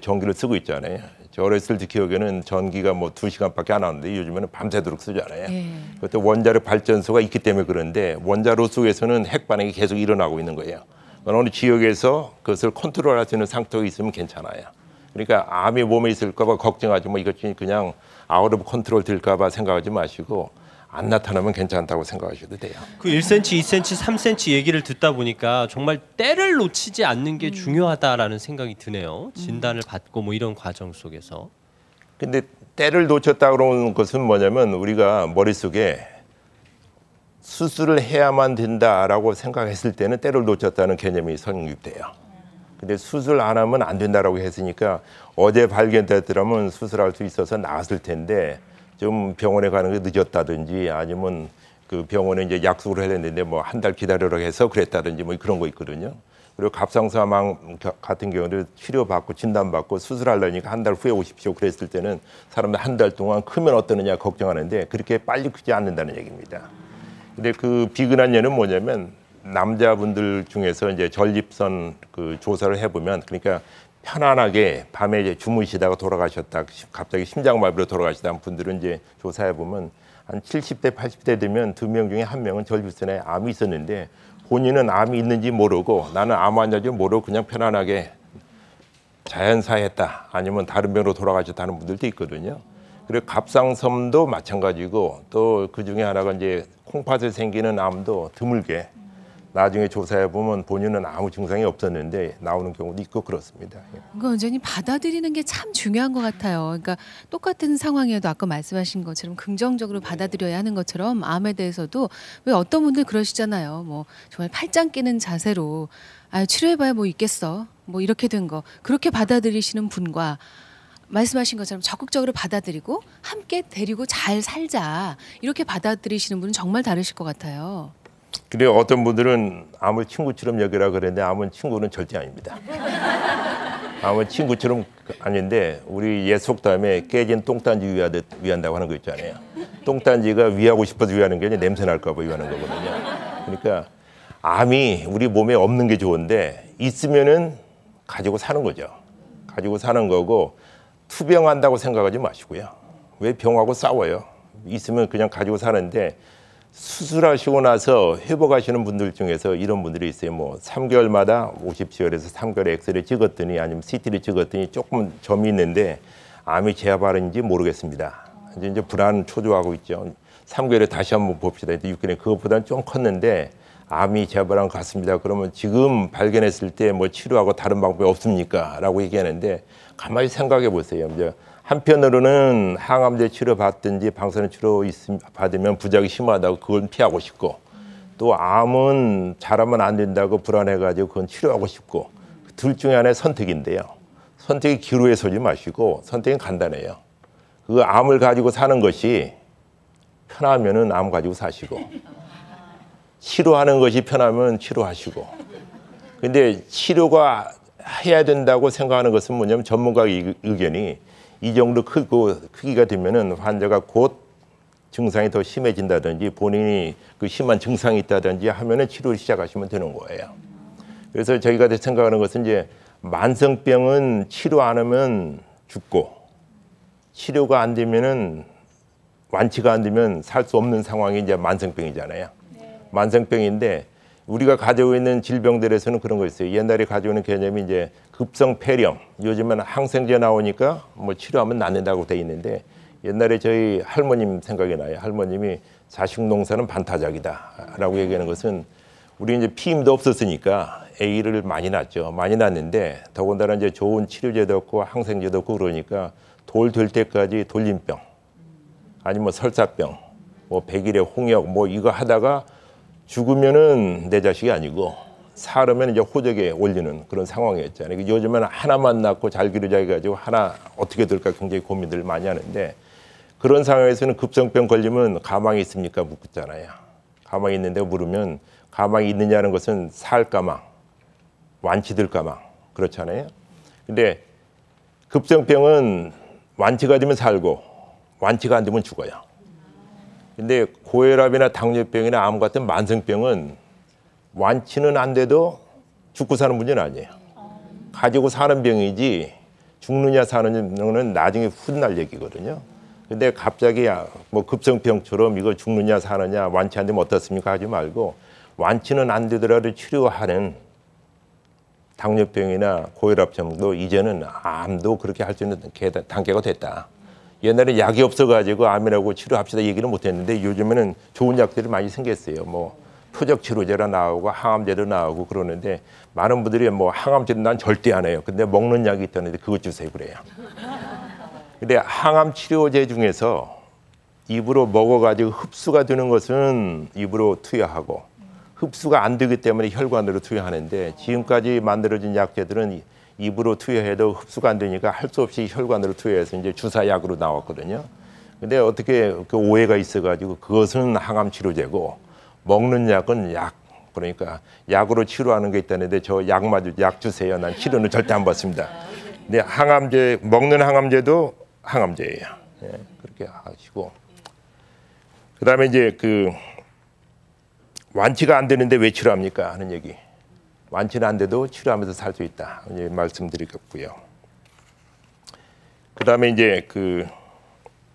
전기를 쓰고 있잖아요. 저 어렸을 때 기억에는 전기가 뭐 2시간밖에 안 하는데 요즘에는 밤새도록 쓰잖아요. 예. 그때 원자력 발전소가 있기 때문에 그런데 원자로 속에서는 핵 반응이 계속 일어나고 있는 거예요. 어느 지역에서 그것을 컨트롤할 수 있는 상태가 있으면 괜찮아요. 그러니까 암이 몸에 있을까 봐 걱정하지 뭐 이것이 그냥 아웃 오브 컨트롤 될까 봐 생각하지 마시고 안 나타나면 괜찮다고 생각하셔도 돼요. 그 1cm, 2cm, 3cm 얘기를 듣다 보니까 정말 때를 놓치지 않는 게 중요하다라는 생각이 드네요. 진단을 받고 뭐 이런 과정 속에서. 근데 때를 놓쳤다 그러는 것은 뭐냐면 우리가 머릿속에 수술을 해야만 된다라고 생각했을 때는 때를 놓쳤다는 개념이 성립돼요. 근데 수술 안 하면 안 된다라고 했으니까 어제 발견됐더라면 수술할 수 있어서 나았을 텐데 좀 병원에 가는 게 늦었다든지 아니면 그 병원에 이제 약속을 해야 되는데 뭐 한 달 기다리라고 해서 그랬다든지 뭐 그런 거 있거든요. 그리고 갑상선암 같은 경우는 치료받고 진단받고 수술하려니까 한 달 후에 오십시오 그랬을 때는 사람들 한 달 동안 크면 어떠느냐 걱정하는데 그렇게 빨리 크지 않는다는 얘기입니다. 근데 그 비근한 예는 뭐냐면 남자분들 중에서 이제 전립선 그 조사를 해보면 그러니까 편안하게 밤에 이제 주무시다가 돌아가셨다 갑자기 심장마비로 돌아가시다 분들은 이제 조사해 보면 한 70대 80대 되면 2명 중에 1명은 전립선에 암이 있었는데 본인은 암이 있는지 모르고 나는 암 환자인지 모르고 그냥 편안하게 자연사했다 아니면 다른 병으로 돌아가셨다는 분들도 있거든요. 그리고 갑상선도 마찬가지고 또 그 중에 하나가 이제 콩팥에 생기는 암도 드물게 나중에 조사해 보면 본인은 아무 증상이 없었는데 나오는 경우도 있고 그렇습니다. 그러니까 원장님 받아들이는 게 참 중요한 것 같아요. 그러니까 똑같은 상황이어도 아까 말씀하신 것처럼 긍정적으로 받아들여야 하는 것처럼 암에 대해서도 왜 어떤 분들 그러시잖아요. 뭐 정말 팔짱 끼는 자세로 아 치료해봐야 뭐 있겠어. 뭐 이렇게 된 거 그렇게 받아들이시는 분과 말씀하신 것처럼 적극적으로 받아들이고 함께 데리고 잘 살자 이렇게 받아들이시는 분은 정말 다르실 것 같아요. 근데 어떤 분들은 암을 친구처럼 여기라 그랬는데 암은 친구는 절대 아닙니다. 암은 친구처럼 아닌데 우리 옛 속담에 깨진 똥단지 위한다고 하는 거 있잖아요. 똥단지가 위하고 싶어서 위하는 게 아니라 냄새 날까 봐 위하는 거거든요. 그러니까 암이 우리 몸에 없는 게 좋은데 있으면은 가지고 사는 거죠. 가지고 사는 거고 투병한다고 생각하지 마시고요. 왜 병하고 싸워요? 있으면 그냥 가지고 사는데 수술하시고 나서 회복하시는 분들 중에서 이런 분들이 있어요. 뭐 3개월마다 오십시오. 그래서 3개월에 엑스레이 찍었더니 아니면 CT를 찍었더니 조금 점이 있는데 암이 재발인지 모르겠습니다. 이제 불안 초조하고 있죠. 3개월에 다시 한번 봅시다. 6개월에 그것보다는 좀 컸는데 암이 재발한 것 같습니다. 그러면 지금 발견했을 때 뭐 치료하고 다른 방법이 없습니까? 라고 얘기하는데 가만히 생각해 보세요. 이제 한편으로는 항암제 치료 받든지 방사능 치료 받으면 부작용이 심하다고 그건 피하고 싶고 또 암은 잘하면 안 된다고 불안해가지고 그건 치료하고 싶고 둘 중에 하나의 선택인데요. 선택이 기로에 서지 마시고 선택은 간단해요. 그 암을 가지고 사는 것이 편하면은 암 가지고 사시고 치료하는 것이 편하면 치료하시고 근데 치료가 해야 된다고 생각하는 것은 뭐냐면 전문가의 의견이 이 정도 크기가 되면은 환자가 곧 증상이 더 심해진다든지 본인이 그 심한 증상이 있다든지 하면은 치료를 시작하시면 되는 거예요. 그래서 저희가 생각하는 것은 이제 만성병은 치료 안 하면 죽고 치료가 안 되면은 완치가 안 되면 살 수 없는 상황이 이제 만성병이잖아요. 만성병인데 우리가 가지고 있는 질병들에서는 그런 거 있어요. 옛날에 가지고 있는 개념이 이제 급성 폐렴, 요즘은 항생제 나오니까 뭐 치료하면 낫는다고 돼 있는데 옛날에 저희 할머님 생각이 나요. 할머님이 자식 농사는 반타작이다라고 얘기하는 것은 우리 이제 피임도 없었으니까 A를 많이 낳죠. 많이 낳는데 더군다나 이제 좋은 치료제도 없고 항생제도 없고 그러니까 돌 될 때까지 돌림병 아니면 뭐 설사병 뭐 백일의 홍역 뭐 이거 하다가 죽으면은 내 자식이 아니고 살으면 이제 호적에 올리는 그런 상황이었잖아요. 요즘에는 하나만 낳고 잘 기르자 해가지고 하나 어떻게 될까 굉장히 고민들을 많이 하는데 그런 상황에서는 급성병 걸리면 가망이 있습니까? 묻잖아요. 가망이 있는데 물으면 가망이 있느냐는 것은 살가망, 완치될 가망 그렇잖아요. 근데 급성병은 완치가 되면 살고 완치가 안 되면 죽어요. 근데 고혈압이나 당뇨병이나 암 같은 만성병은 완치는 안 돼도 죽고 사는 문제는 아니에요. 가지고 사는 병이지 죽느냐 사느냐는 나중에 훗날 얘기거든요. 근데 갑자기 뭐 급성병처럼 이거 죽느냐 사느냐 완치 안 되면 어떻습니까 하지 말고 완치는 안 되더라도 치료하는 당뇨병이나 고혈압 정도 이제는 암도 그렇게 할 수 있는 단계가 됐다. 옛날에 약이 없어가지고 암이라고 치료합시다 얘기는 못했는데 요즘에는 좋은 약들이 많이 생겼어요. 뭐 표적 치료제라 나오고 항암제도 나오고 그러는데 많은 분들이 뭐 항암제는 난 절대 안 해요. 근데 먹는 약이 있다는데 그것 주세요 그래요. 근데 항암 치료제 중에서 입으로 먹어가지고 흡수가 되는 것은 입으로 투여하고 흡수가 안 되기 때문에 혈관으로 투여하는데 지금까지 만들어진 약제들은 입으로 투여해도 흡수가 안 되니까 할 수 없이 혈관으로 투여해서 이제 주사약으로 나왔거든요. 근데 어떻게 그 오해가 있어가지고 그것은 항암 치료제고 먹는 약은 약 그러니까 약으로 치료하는 게 있다는데 저 약 주세요. 난 치료는 절대 안 받습니다. 근데 항암제 먹는 항암제도 항암제예요. 예, 그렇게 하시고 그다음에 이제 그 완치가 안 되는데 왜 치료합니까 하는 얘기. 완치는 안 돼도 치료하면서 살 수 있다. 이제 말씀드리겠고요. 그다음에 이제 그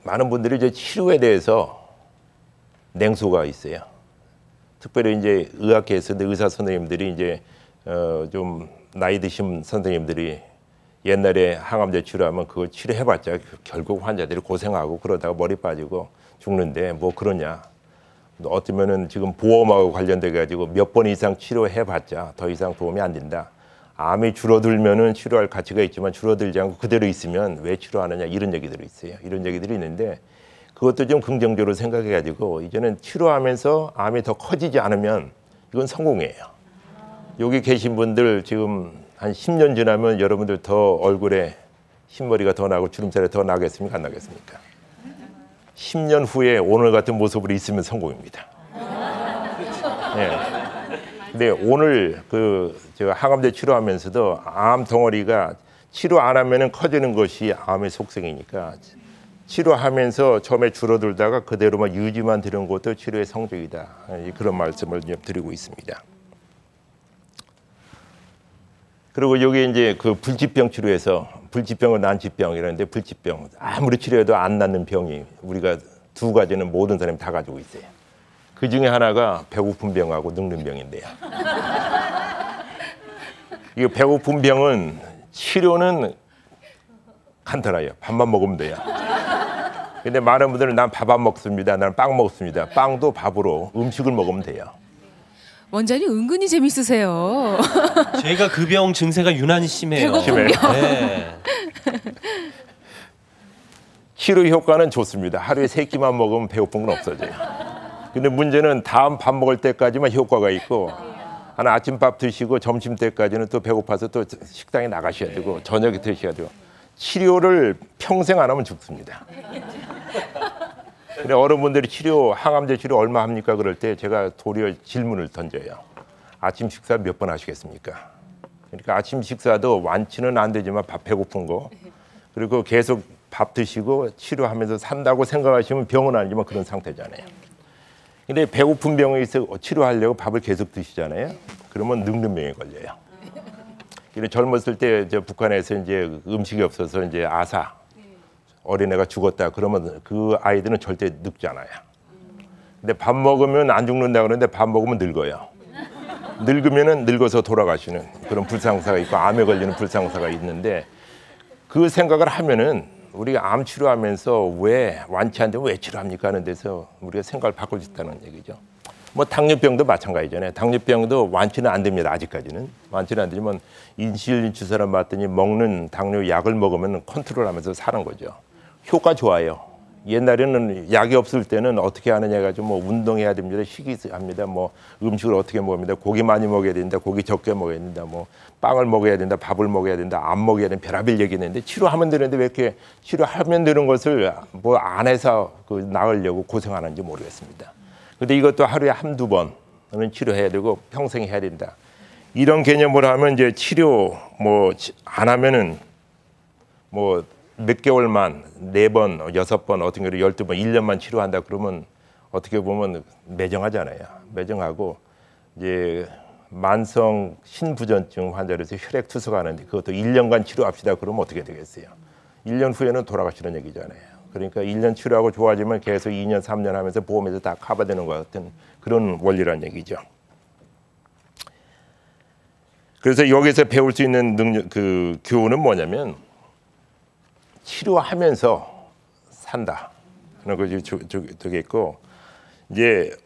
많은 분들이 이제 치료에 대해서 냉소가 있어요. 특별히 이제 의학계에서 의사 선생님들이 이제 좀 나이 드신 선생님들이 옛날에 항암제 치료하면 그거 치료해봤자 결국 환자들이 고생하고 그러다가 머리 빠지고 죽는데 뭐 그러냐. 어쩌면은 지금 보험하고 관련돼 가지고 몇 번 이상 치료해봤자 더 이상 도움이 안 된다. 암이 줄어들면은 치료할 가치가 있지만 줄어들지 않고 그대로 있으면 왜 치료하느냐 이런 얘기들이 있어요. 이런 얘기들이 있는데 그것도 좀 긍정적으로 생각해 가지고 이제는 치료하면서 암이 더 커지지 않으면 이건 성공이에요. 여기 계신 분들 지금 한 10년 지나면 여러분들 더 얼굴에 흰머리가 더 나고 주름살이 더 나겠습니까? 안 나겠습니까? 10년 후에 오늘 같은 모습으로 있으면 성공입니다. 예. 근데 오늘 저 항암제 치료하면서도 암 덩어리가 치료 안 하면은 커지는 것이 암의 속성이니까 치료하면서 처음에 줄어들다가 그대로만 유지만 되는 것도 치료의 성적이다. 그런 말씀을 드리고 있습니다. 그리고 여기 이제 그 불치병 치료에서 불치병은 난치병이라는데 불치병 아무리 치료해도 안 낫는 병이 우리가 두 가지는 모든 사람이 다 가지고 있어요. 그 중에 하나가 배고픈 병하고 늙는 병인데요. 이 배고픈 병은 치료는 간단해요. 밥만 먹으면 돼요. 근데 많은 분들은 난 밥 안 먹습니다. 나는 빵 먹습니다. 빵도 밥으로 음식을 먹으면 돼요. 원장님 은근히 재밌으세요. 제가 그 병 증세가 유난히 심해요. 배고픈 병. 네. 치료 효과는 좋습니다. 하루에 3끼만 먹으면 배고픈 건 없어져요. 근데 문제는 다음 밥 먹을 때까지만 효과가 있고 하나 아침밥 드시고 점심 때까지는 또 배고파서 또 식당에 나가셔야 되고 저녁에 드셔야 되고 치료를 평생 안 하면 죽습니다. 근데 어른분들이 항암제 치료 얼마 합니까? 그럴 때 제가 도리어 질문을 던져요. 아침 식사 몇 번 하시겠습니까? 그러니까 아침 식사도 완치는 안 되지만 배고픈 거 그리고 계속 밥 드시고 치료하면서 산다고 생각하시면 병은 아니지만 그런 상태잖아요. 근데 배고픈 병에 있어 치료하려고 밥을 계속 드시잖아요. 그러면 늙는 병에 걸려요. 젊었을 때 북한에서 이제 음식이 없어서 이제 아사 어린애가 죽었다 그러면 그 아이들은 절대 늙잖아요. 근데 밥 먹으면 안 죽는다 그러는데 밥 먹으면 늙어요. 늙으면은 늙어서 돌아가시는 그런 불상사가 있고 암에 걸리는 불상사가 있는데 그 생각을 하면은 우리가 암 치료하면서 왜 완치한데 왜 치료합니까 하는 데서 우리가 생각을 바꿀 수 있다는 얘기죠. 뭐 당뇨병도 마찬가지잖아요. 당뇨병도 완치는 안 됩니다. 아직까지는 완치는 안 되지만 인슐린 주사를 맞더니 먹는 당뇨 약을 먹으면 컨트롤하면서 사는 거죠. 효과 좋아요. 옛날에는 약이 없을 때는 어떻게 하느냐 해가지고 뭐 운동해야 됩니다. 식이합니다. 뭐 음식을 어떻게 먹습니다. 고기 많이 먹어야 된다. 고기 적게 먹어야 된다. 뭐 빵을 먹어야 된다. 밥을 먹어야 된다. 안 먹어야 된다. 별의별 얘기 있는데 치료하면 되는데 왜 이렇게 치료하면 되는 것을 뭐 안 해서 그 나으려고 고생하는지 모르겠습니다. 근데 이것도 하루에 한두 번은 치료해야 되고 평생 해야 된다. 이런 개념으로 하면 이제 치료 뭐 안 하면은 뭐 몇 개월만 4번, 6번, 어떤 경우 12번, 1년만 치료한다 그러면 어떻게 보면 매정하잖아요. 매정하고 이제 만성 신부전증 환자로서 혈액 투석하는데 그것도 1년간 치료합시다 그러면 어떻게 되겠어요? 1년 후에는 돌아가시는 얘기잖아요. 그러니까 1년 치료하고 좋아지면 계속 2년, 3년 하면서 보험에서 다 커버되는 것 같은 그런 원리란 얘기죠. 그래서 여기서 배울 수 있는 능력, 그 교훈은 뭐냐면 치료하면서 산다 하는 것이 되겠고, 이제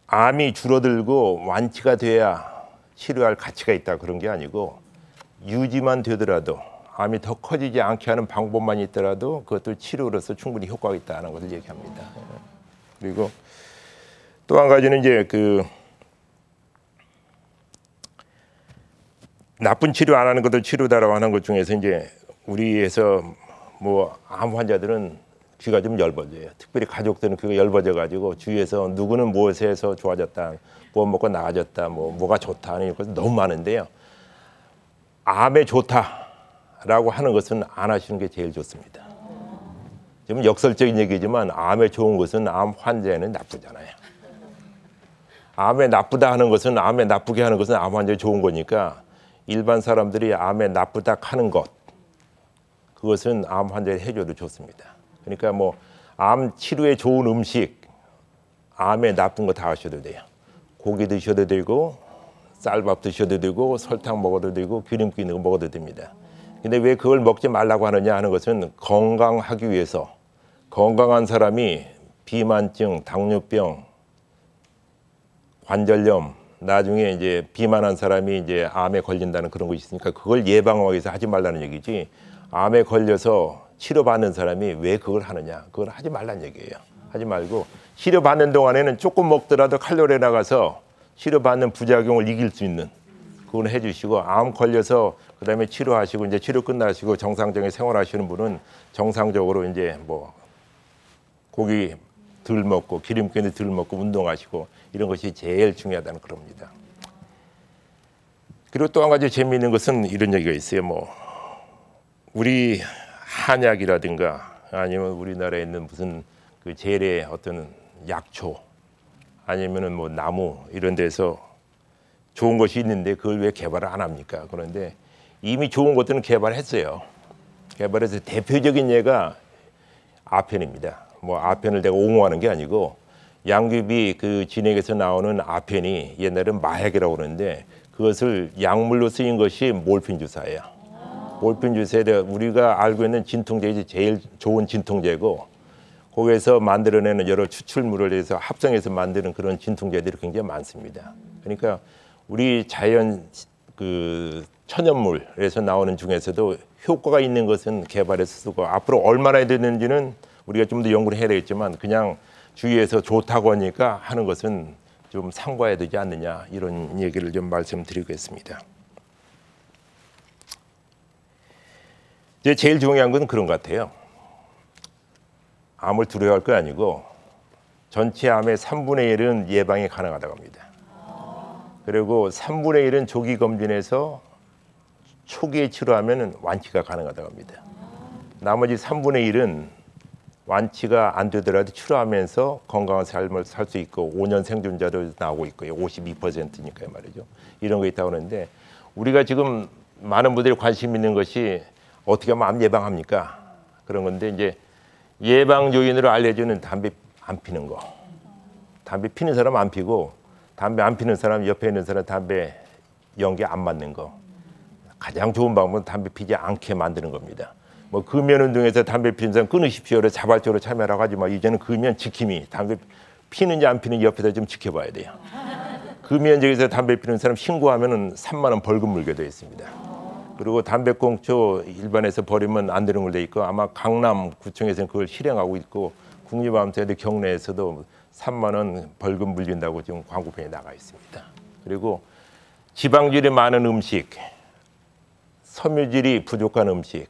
암이 줄어들고 완치가 돼야 치료할 가치가 있다 그런 게 아니고 유지만 되더라도 암이 더 커지지 않게 하는 방법만 있더라도 그것도 치료로서 충분히 효과가 있다는 것을 얘기합니다. 그리고 또 한 가지는 이제 그 나쁜 치료 안 하는 것도 치료다라고 하는 것 중에서 이제 우리에서 뭐 암 환자들은 귀가 좀 열버져요. 특별히 가족들은 귀가 열버져 가지고 주위에서 누구는 무엇에 해서 좋아졌다, 뭐 먹고 나아졌다, 뭐가 좋다 하는 것이 너무 많은데요. 암에 좋다라고 하는 것은 안 하시는 게 제일 좋습니다. 좀 역설적인 얘기지만 암에 좋은 것은 암 환자에는 나쁘잖아요. 암에 나쁘다 하는 것은 암에 나쁘게 하는 것은 암 환자에 좋은 거니까 일반 사람들이 암에 나쁘다 하는 것, 그것은 암 환자에 해줘도 좋습니다. 그러니까 뭐 암 치료에 좋은 음식, 암에 나쁜 거 다 하셔도 돼요. 고기 드셔도 되고 쌀밥 드셔도 되고 설탕 먹어도 되고 기름기 있는 거 먹어도 됩니다. 근데 왜 그걸 먹지 말라고 하느냐 하는 것은 건강하기 위해서, 건강한 사람이 비만증, 당뇨병, 관절염, 나중에 이제 비만한 사람이 이제 암에 걸린다는 그런 것이 있으니까 그걸 예방하기 위해서 하지 말라는 얘기지, 암에 걸려서 치료받는 사람이 왜 그걸 하느냐, 그걸 하지 말라는 얘기예요. 하지 말고 치료받는 동안에는 조금 먹더라도 칼로리에 나가서 치료받는 부작용을 이길 수 있는 그건 해주시고, 암 걸려서 그다음에 치료하시고 이제 치료 끝나시고 정상적인 생활하시는 분은 정상적으로 이제 뭐 고기 덜 먹고 기름기 덜 먹고 운동하시고 이런 것이 제일 중요하다는 그럽니다. 그리고 또 한 가지 재미있는 것은 이런 얘기가 있어요. 뭐 우리 한약이라든가 아니면 우리나라에 있는 무슨 그 재래 어떤 약초 아니면은 뭐 나무 이런 데서 좋은 것이 있는데 그걸 왜 개발을 안 합니까? 그런데 이미 좋은 것들은 개발했어요. 개발해서 대표적인 예가 아펜입니다. 뭐 아펜을 내가 옹호하는 게 아니고 양귀비 그 진액에서 나오는 아펜이 옛날엔 마약이라고 그러는데 그것을 약물로 쓰인 것이 몰핀 주사예요. 몰핀 주사에 우리가 알고 있는 진통제가 제일 좋은 진통제고 거기에서 만들어내는 여러 추출물을 해서 합성해서 만드는 그런 진통제들이 굉장히 많습니다. 그러니까 우리 자연 그 천연물에서 나오는 중에서도 효과가 있는 것은 개발해서 쓰고 앞으로 얼마나 되는지는 우리가 좀 더 연구를 해야 되겠지만 그냥 주위에서 좋다고 하니까 하는 것은 좀 삼가해야 되지 않느냐 이런 얘기를 좀 말씀드리겠습니다. 이제 제일 중요한 건 그런 것 같아요. 암을 두려워할 거 아니고 전체 암의 3분의 1은 예방이 가능하다고 합니다. 그리고 3분의 1은 조기 검진에서 초기에 치료하면 완치가 가능하다고 합니다. 나머지 3분의 1은 완치가 안 되더라도 치료하면서 건강한 삶을 살 수 있고 5년 생존자도 나오고 있고요. 52%니까요 말이죠. 이런 거 있다고 하는데 우리가 지금 많은 분들이 관심 있는 것이 어떻게 하면 암 예방합니까? 그런 건데 이제 예방 요인으로 알려주는 담배 안 피는 거. 담배 피는 사람 안 피고 담배 안 피는 사람 옆에 있는 사람 담배 연기 안 맞는 거. 가장 좋은 방법은 담배 피지 않게 만드는 겁니다. 뭐 금연운동에서 담배 피는 사람 끊으십시오를 자발적으로 참여하라고 하지만 이제는 금연 지킴이 담배 피는지 안 피는지 옆에서 좀 지켜봐야 돼요. 금연적에서 담배 피는 사람 신고하면은 3만 원 벌금 물게 되어 있습니다. 그리고 담배꽁초 일반에서 버리면 안 되는 걸로 돼 있고 아마 강남구청에서는 그걸 실행하고 있고 국립암센터 경내에서도 3만 원 벌금 물린다고 지금 광고편에 나가 있습니다. 그리고 지방질이 많은 음식, 섬유질이 부족한 음식,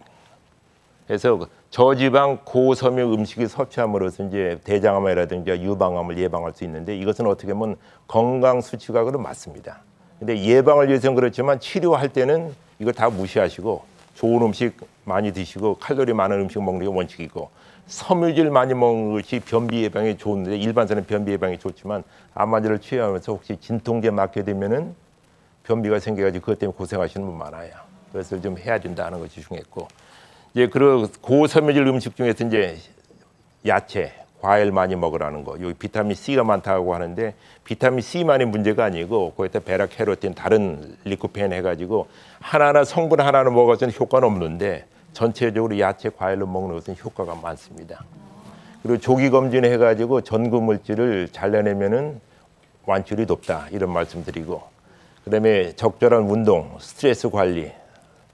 그래서 저지방 고섬유 음식을 섭취함으로써 이제 대장암이라든지 유방암을 예방할 수 있는데 이것은 어떻게 보면 건강 수치각으로 맞습니다. 근데 예방을 위해서는 그렇지만 치료할 때는 이거 다 무시하시고 좋은 음식 많이 드시고 칼로리 많은 음식 먹는 게 원칙이고 섬유질 많이 먹는 것이 변비 예방에 좋은데 일반적인 변비 예방이 좋지만 암 환자를 치료하면서 혹시 진통제 맞게 되면은 변비가 생겨가지고 그것 때문에 고생하시는 분 많아요. 그래서 좀 해야 된다는 것이 중요했고 이제 그 고섬유질 음식 중에서 이제 야채, 과일 많이 먹으라는 거. 여기 비타민 C가 많다고 하는데 비타민 C만이 문제가 아니고 거기다 베타캐로틴 다른 리코펜 해가지고 하나하나 성분 하나를 먹어서는 효과는 없는데 전체적으로 야채, 과일로 먹는 것은 효과가 많습니다. 그리고 조기 검진 해가지고 전구 물질을 잘라내면은 완치율이 높다 이런 말씀드리고 그다음에 적절한 운동, 스트레스 관리.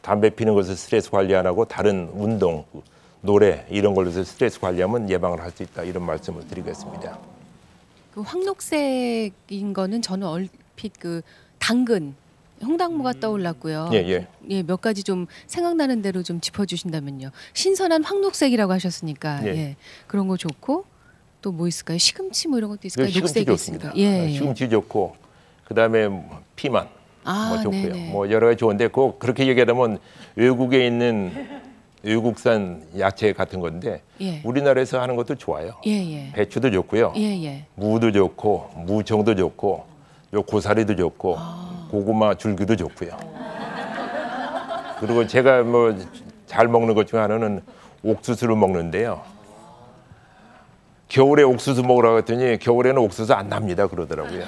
담배 피는 것을 스트레스 관리 안 하고 다른 운동, 노래 이런 걸로 스트레스 관리하면 예방을 할 수 있다 이런 말씀을 드리겠습니다. 그 황록색인 거는 저는 얼핏 그 당근, 홍당무가 떠올랐고요. 예, 몇 가지 좀 생각나는 대로 좀 짚어주신다면요. 신선한 황록색이라고 하셨으니까 예, 그런 거 좋고 또 뭐 있을까요? 시금치 뭐 이런 것도 있을까요? 녹색이 있으니까. 예, 시금치 좋고 그다음에 피만. 뭐 좋고요. 네네. 뭐 여러 가지 좋은데 꼭 그렇게 얘기하면 외국에 있는 외국산 야채 같은 건데 예. 우리나라에서 하는 것도 좋아요. 예. 배추도 좋고요. 예. 무도 좋고 무청도 좋고 요 고사리도 좋고 고구마 줄기도 좋고요. 그리고 제가 뭐 잘 먹는 것 중에 하나는 옥수수를 먹는데요. 겨울에 옥수수 먹으라고 했더니 겨울에는 옥수수 안 납니다 그러더라고요.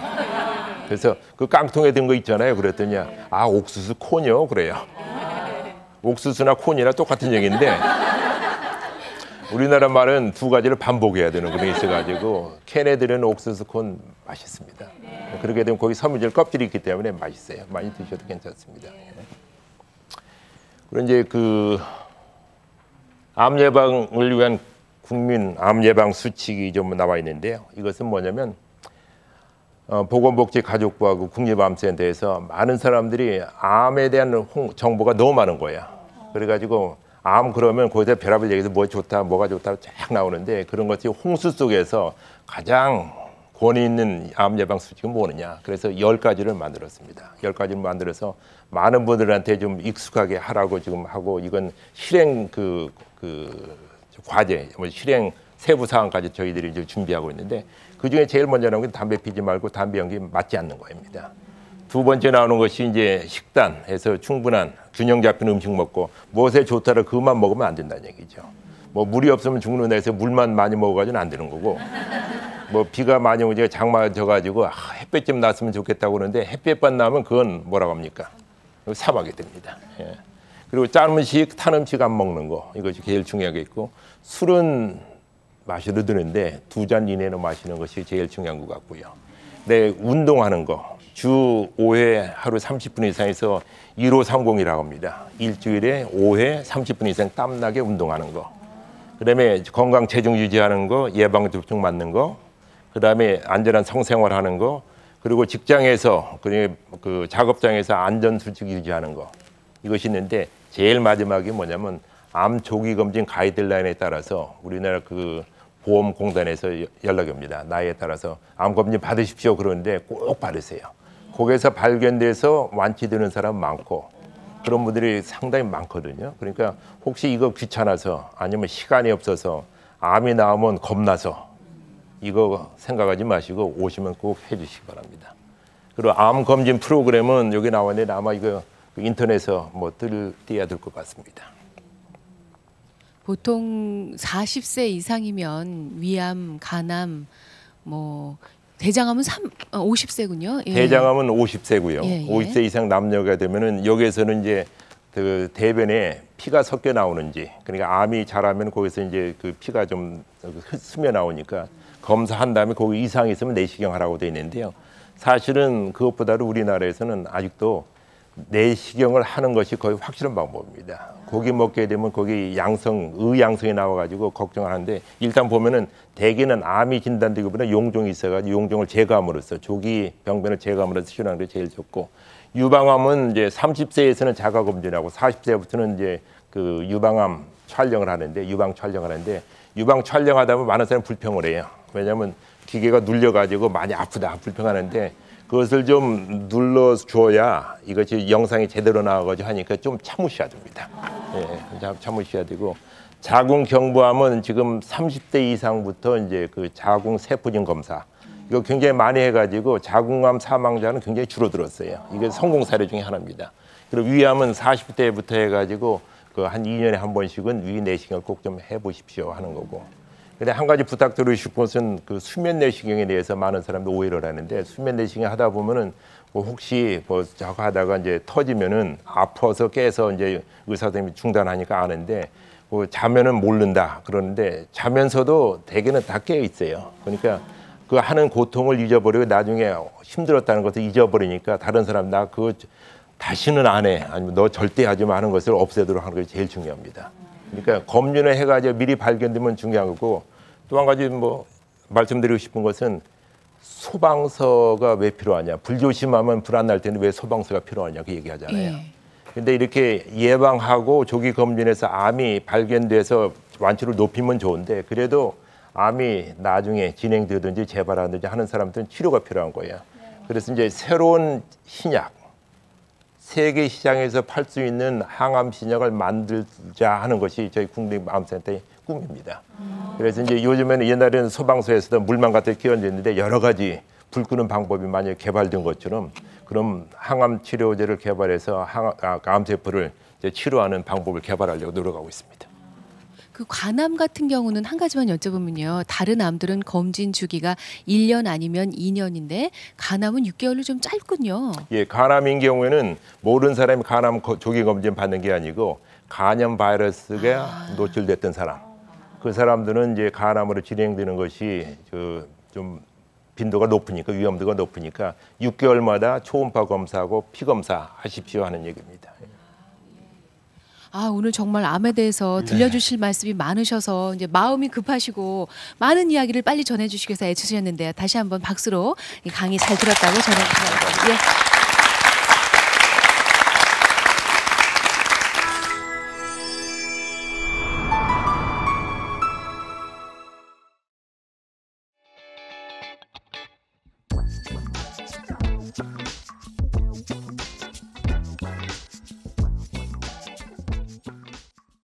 그래서 그 깡통에 든 거 있잖아요. 그랬더니 아 옥수수 콘이요 그래요. 옥수수나 콘이나 똑같은 얘기인데 우리나라 말은 두 가지를 반복해야 되는 그런 게 있어가지고 캔에 들은 옥수수 콘 맛있습니다. 그렇게 되면 거기 섬유질 껍질이 있기 때문에 맛있어요. 많이 드셔도 괜찮습니다. 그리고 이제 그 암 예방을 위한 국민 암 예방 수칙이 좀 나와 있는데요. 이것은 뭐냐면 보건복지가족부하고 국립암센터에서 많은 사람들이 암에 대한 정보가 너무 많은 거야. 그래가지고 암 그러면 거기서 별의별 얘기해서 뭐 좋다, 뭐가 좋다 쫙 나오는데 그런 것이 홍수 속에서 가장 권위 있는 암 예방 수칙은 뭐느냐. 그래서 10가지를 만들었습니다. 10가지를 만들어서 많은 분들한테 좀 익숙하게 하라고 지금 하고 이건 실행 그 과제, 뭐 실행 세부 사항까지 저희들이 이제 준비하고 있는데 그 중에 제일 먼저 나오는 게 담배 피지 말고 담배 연기 맞지 않는 거입니다. 두 번째 나오는 것이 이제 식단에서 충분한 균형 잡힌 음식 먹고 무엇에 좋다를 그것만 먹으면 안 된다는 얘기죠. 뭐 물이 없으면 죽는다 해서 물만 많이 먹어가지고는 안 되는 거고 뭐 비가 많이 오니까 장마 져가지고 햇볕 좀 났으면 좋겠다고 그러는데 햇볕만 나면 그건 뭐라고 합니까? 사막이 됩니다. 예. 그리고 짠 음식, 탄 음식 안 먹는 거 이것이 제일 중요하겠고 술은 마셔도 되는데 2잔 이내로 마시는 것이 제일 중요한 것 같고요. 네, 운동하는 거. 주 5회 하루 30분 이상에서 1530이라고 합니다. 일주일에 5회 30분 이상 땀나게 운동하는 거. 그다음에 건강 체중 유지하는 거, 예방접종 맞는 거. 그다음에 안전한 성생활하는 거. 그리고 직장에서 그 작업장에서 안전 수칙 유지하는 거. 이것이 있는데 제일 마지막이 뭐냐면 암 조기 검진 가이드라인에 따라서 우리나라 그 보험공단에서 연락이 옵니다. 나이에 따라서 암 검진 받으십시오. 그러는데 꼭 받으세요. 거기에서 발견돼서 완치되는 사람 많고 그런 분들이 상당히 많거든요. 그러니까 혹시 이거 귀찮아서 아니면 시간이 없어서 암이 나오면 겁나서 이거 생각하지 마시고 오시면 꼭 해주시기 바랍니다. 그리고 암 검진 프로그램은 여기 나와 있는데 아마 이거 인터넷에서 뭐 띄어야 될 것 같습니다. 보통 40세 이상이면 위암, 간암, 뭐 대장암은 50세군요. 예. 대장암은 50세고요. 예. 50세 이상 남녀가 되면은 여기에서는 이제 그 대변에 피가 섞여 나오는지, 그러니까 암이 자라면 거기서 이제 그 피가 좀 스며 나오니까 검사한 다음에 거기 이상이 있으면 내시경하라고 돼 있는데요. 사실은 그것보다도 우리나라에서는 아직도 내시경을 하는 것이 거의 확실한 방법입니다. 고기 먹게 되면 거기 의양성이 나와가지고 걱정하는데, 일단 보면은 대개는 암이 진단되기보다 용종이 있어가지고 용종을 제거함으로써 조기 병변을 제거함으로써 치료하는 게 제일 좋고, 유방암은 이제 30세에서는 자가 검진하고 40세부터는 이제 그 유방 촬영을 하는데 유방 촬영하다 보면 많은 사람이 불평을 해요. 왜냐하면 기계가 눌려가지고 많이 아프다 불평하는데, 그것을 좀 눌러줘야 이것이 영상이 제대로 나와가지고 하니까 좀 참으셔야 됩니다. 예, 참으셔야 되고, 자궁 경부암은 지금 30대 이상부터 이제 그 자궁 세포진 검사 이거 굉장히 많이 해가지고 자궁암 사망자는 굉장히 줄어들었어요. 이게 성공 사례 중에 하나입니다. 그리고 위암은 40대부터 해가지고 그 한 2년에 한 번씩은 위 내시경을 꼭 좀 해보십시오 하는 거고. 근데 한 가지 부탁드리고 싶은 것은 그 수면 내시경에 대해서 많은 사람들이 오해를 하는데, 수면 내시경 하다 보면은 뭐 혹시 뭐 저거 하다가 이제 터지면은 아파서 깨서 이제 의사 선생님이 중단하니까 아는데, 뭐 자면은 모른다 그러는데 자면서도 대개는 다 깨어 있어요. 그러니까 그 하는 고통을 잊어버리고 나중에 힘들었다는 것을 잊어버리니까 다른 사람 나 그거 다시는 안 해, 아니면 너 절대 하지 마 하는 것을 없애도록 하는 것이 제일 중요합니다. 그러니까 검진을 해가지고 미리 발견되면 중요한 거고, 또 한 가지 뭐 말씀드리고 싶은 것은 소방서가 왜 필요하냐. 불조심하면 불 안 날 텐데 왜 소방서가 필요하냐 그 얘기하잖아요. 근데 이렇게 예방하고 조기 검진해서 암이 발견돼서 완치를 높이면 좋은데, 그래도 암이 나중에 진행되든지 재발하든지 하는 사람들은 치료가 필요한 거예요. 그래서 이제 새로운 신약, 세계 시장에서 팔 수 있는 항암 신약을 만들자 하는 것이 저희 국립암센터의 꿈입니다. 그래서 이제 요즘에는 옛날에는 소방서에서도 물만 갖다 끼얹었는데 여러 가지 불 끄는 방법이 많이 개발된 것처럼, 그럼 항암 치료제를 개발해서 암세포를 이제 치료하는 방법을 개발하려고 노력하고 있습니다. 그 관암 같은 경우는 한 가지만 여쭤보면요. 다른 암들은 검진 주기가 1년 아니면 2년인데 간암은 6개월로 좀 짧군요. 예, 간암인 경우에는 모든 사람이 간암 조기 검진 받는 게 아니고, 간염 바이러스가 노출됐던 사람, 그 사람들은 이제 간암으로 진행되는 것이 좀 빈도가 높으니까, 위험도가 높으니까 6개월마다 초음파 검사하고 피 검사 하십시오 하는 얘기입니다. 오늘 정말 암에 대해서 들려주실 말씀이 많으셔서 이제 마음이 급하시고 많은 이야기를 빨리 전해주시기 위해서 애쓰셨는데요. 다시 한번 박수로 이 강의 잘 들었다고 전해주세요. 예.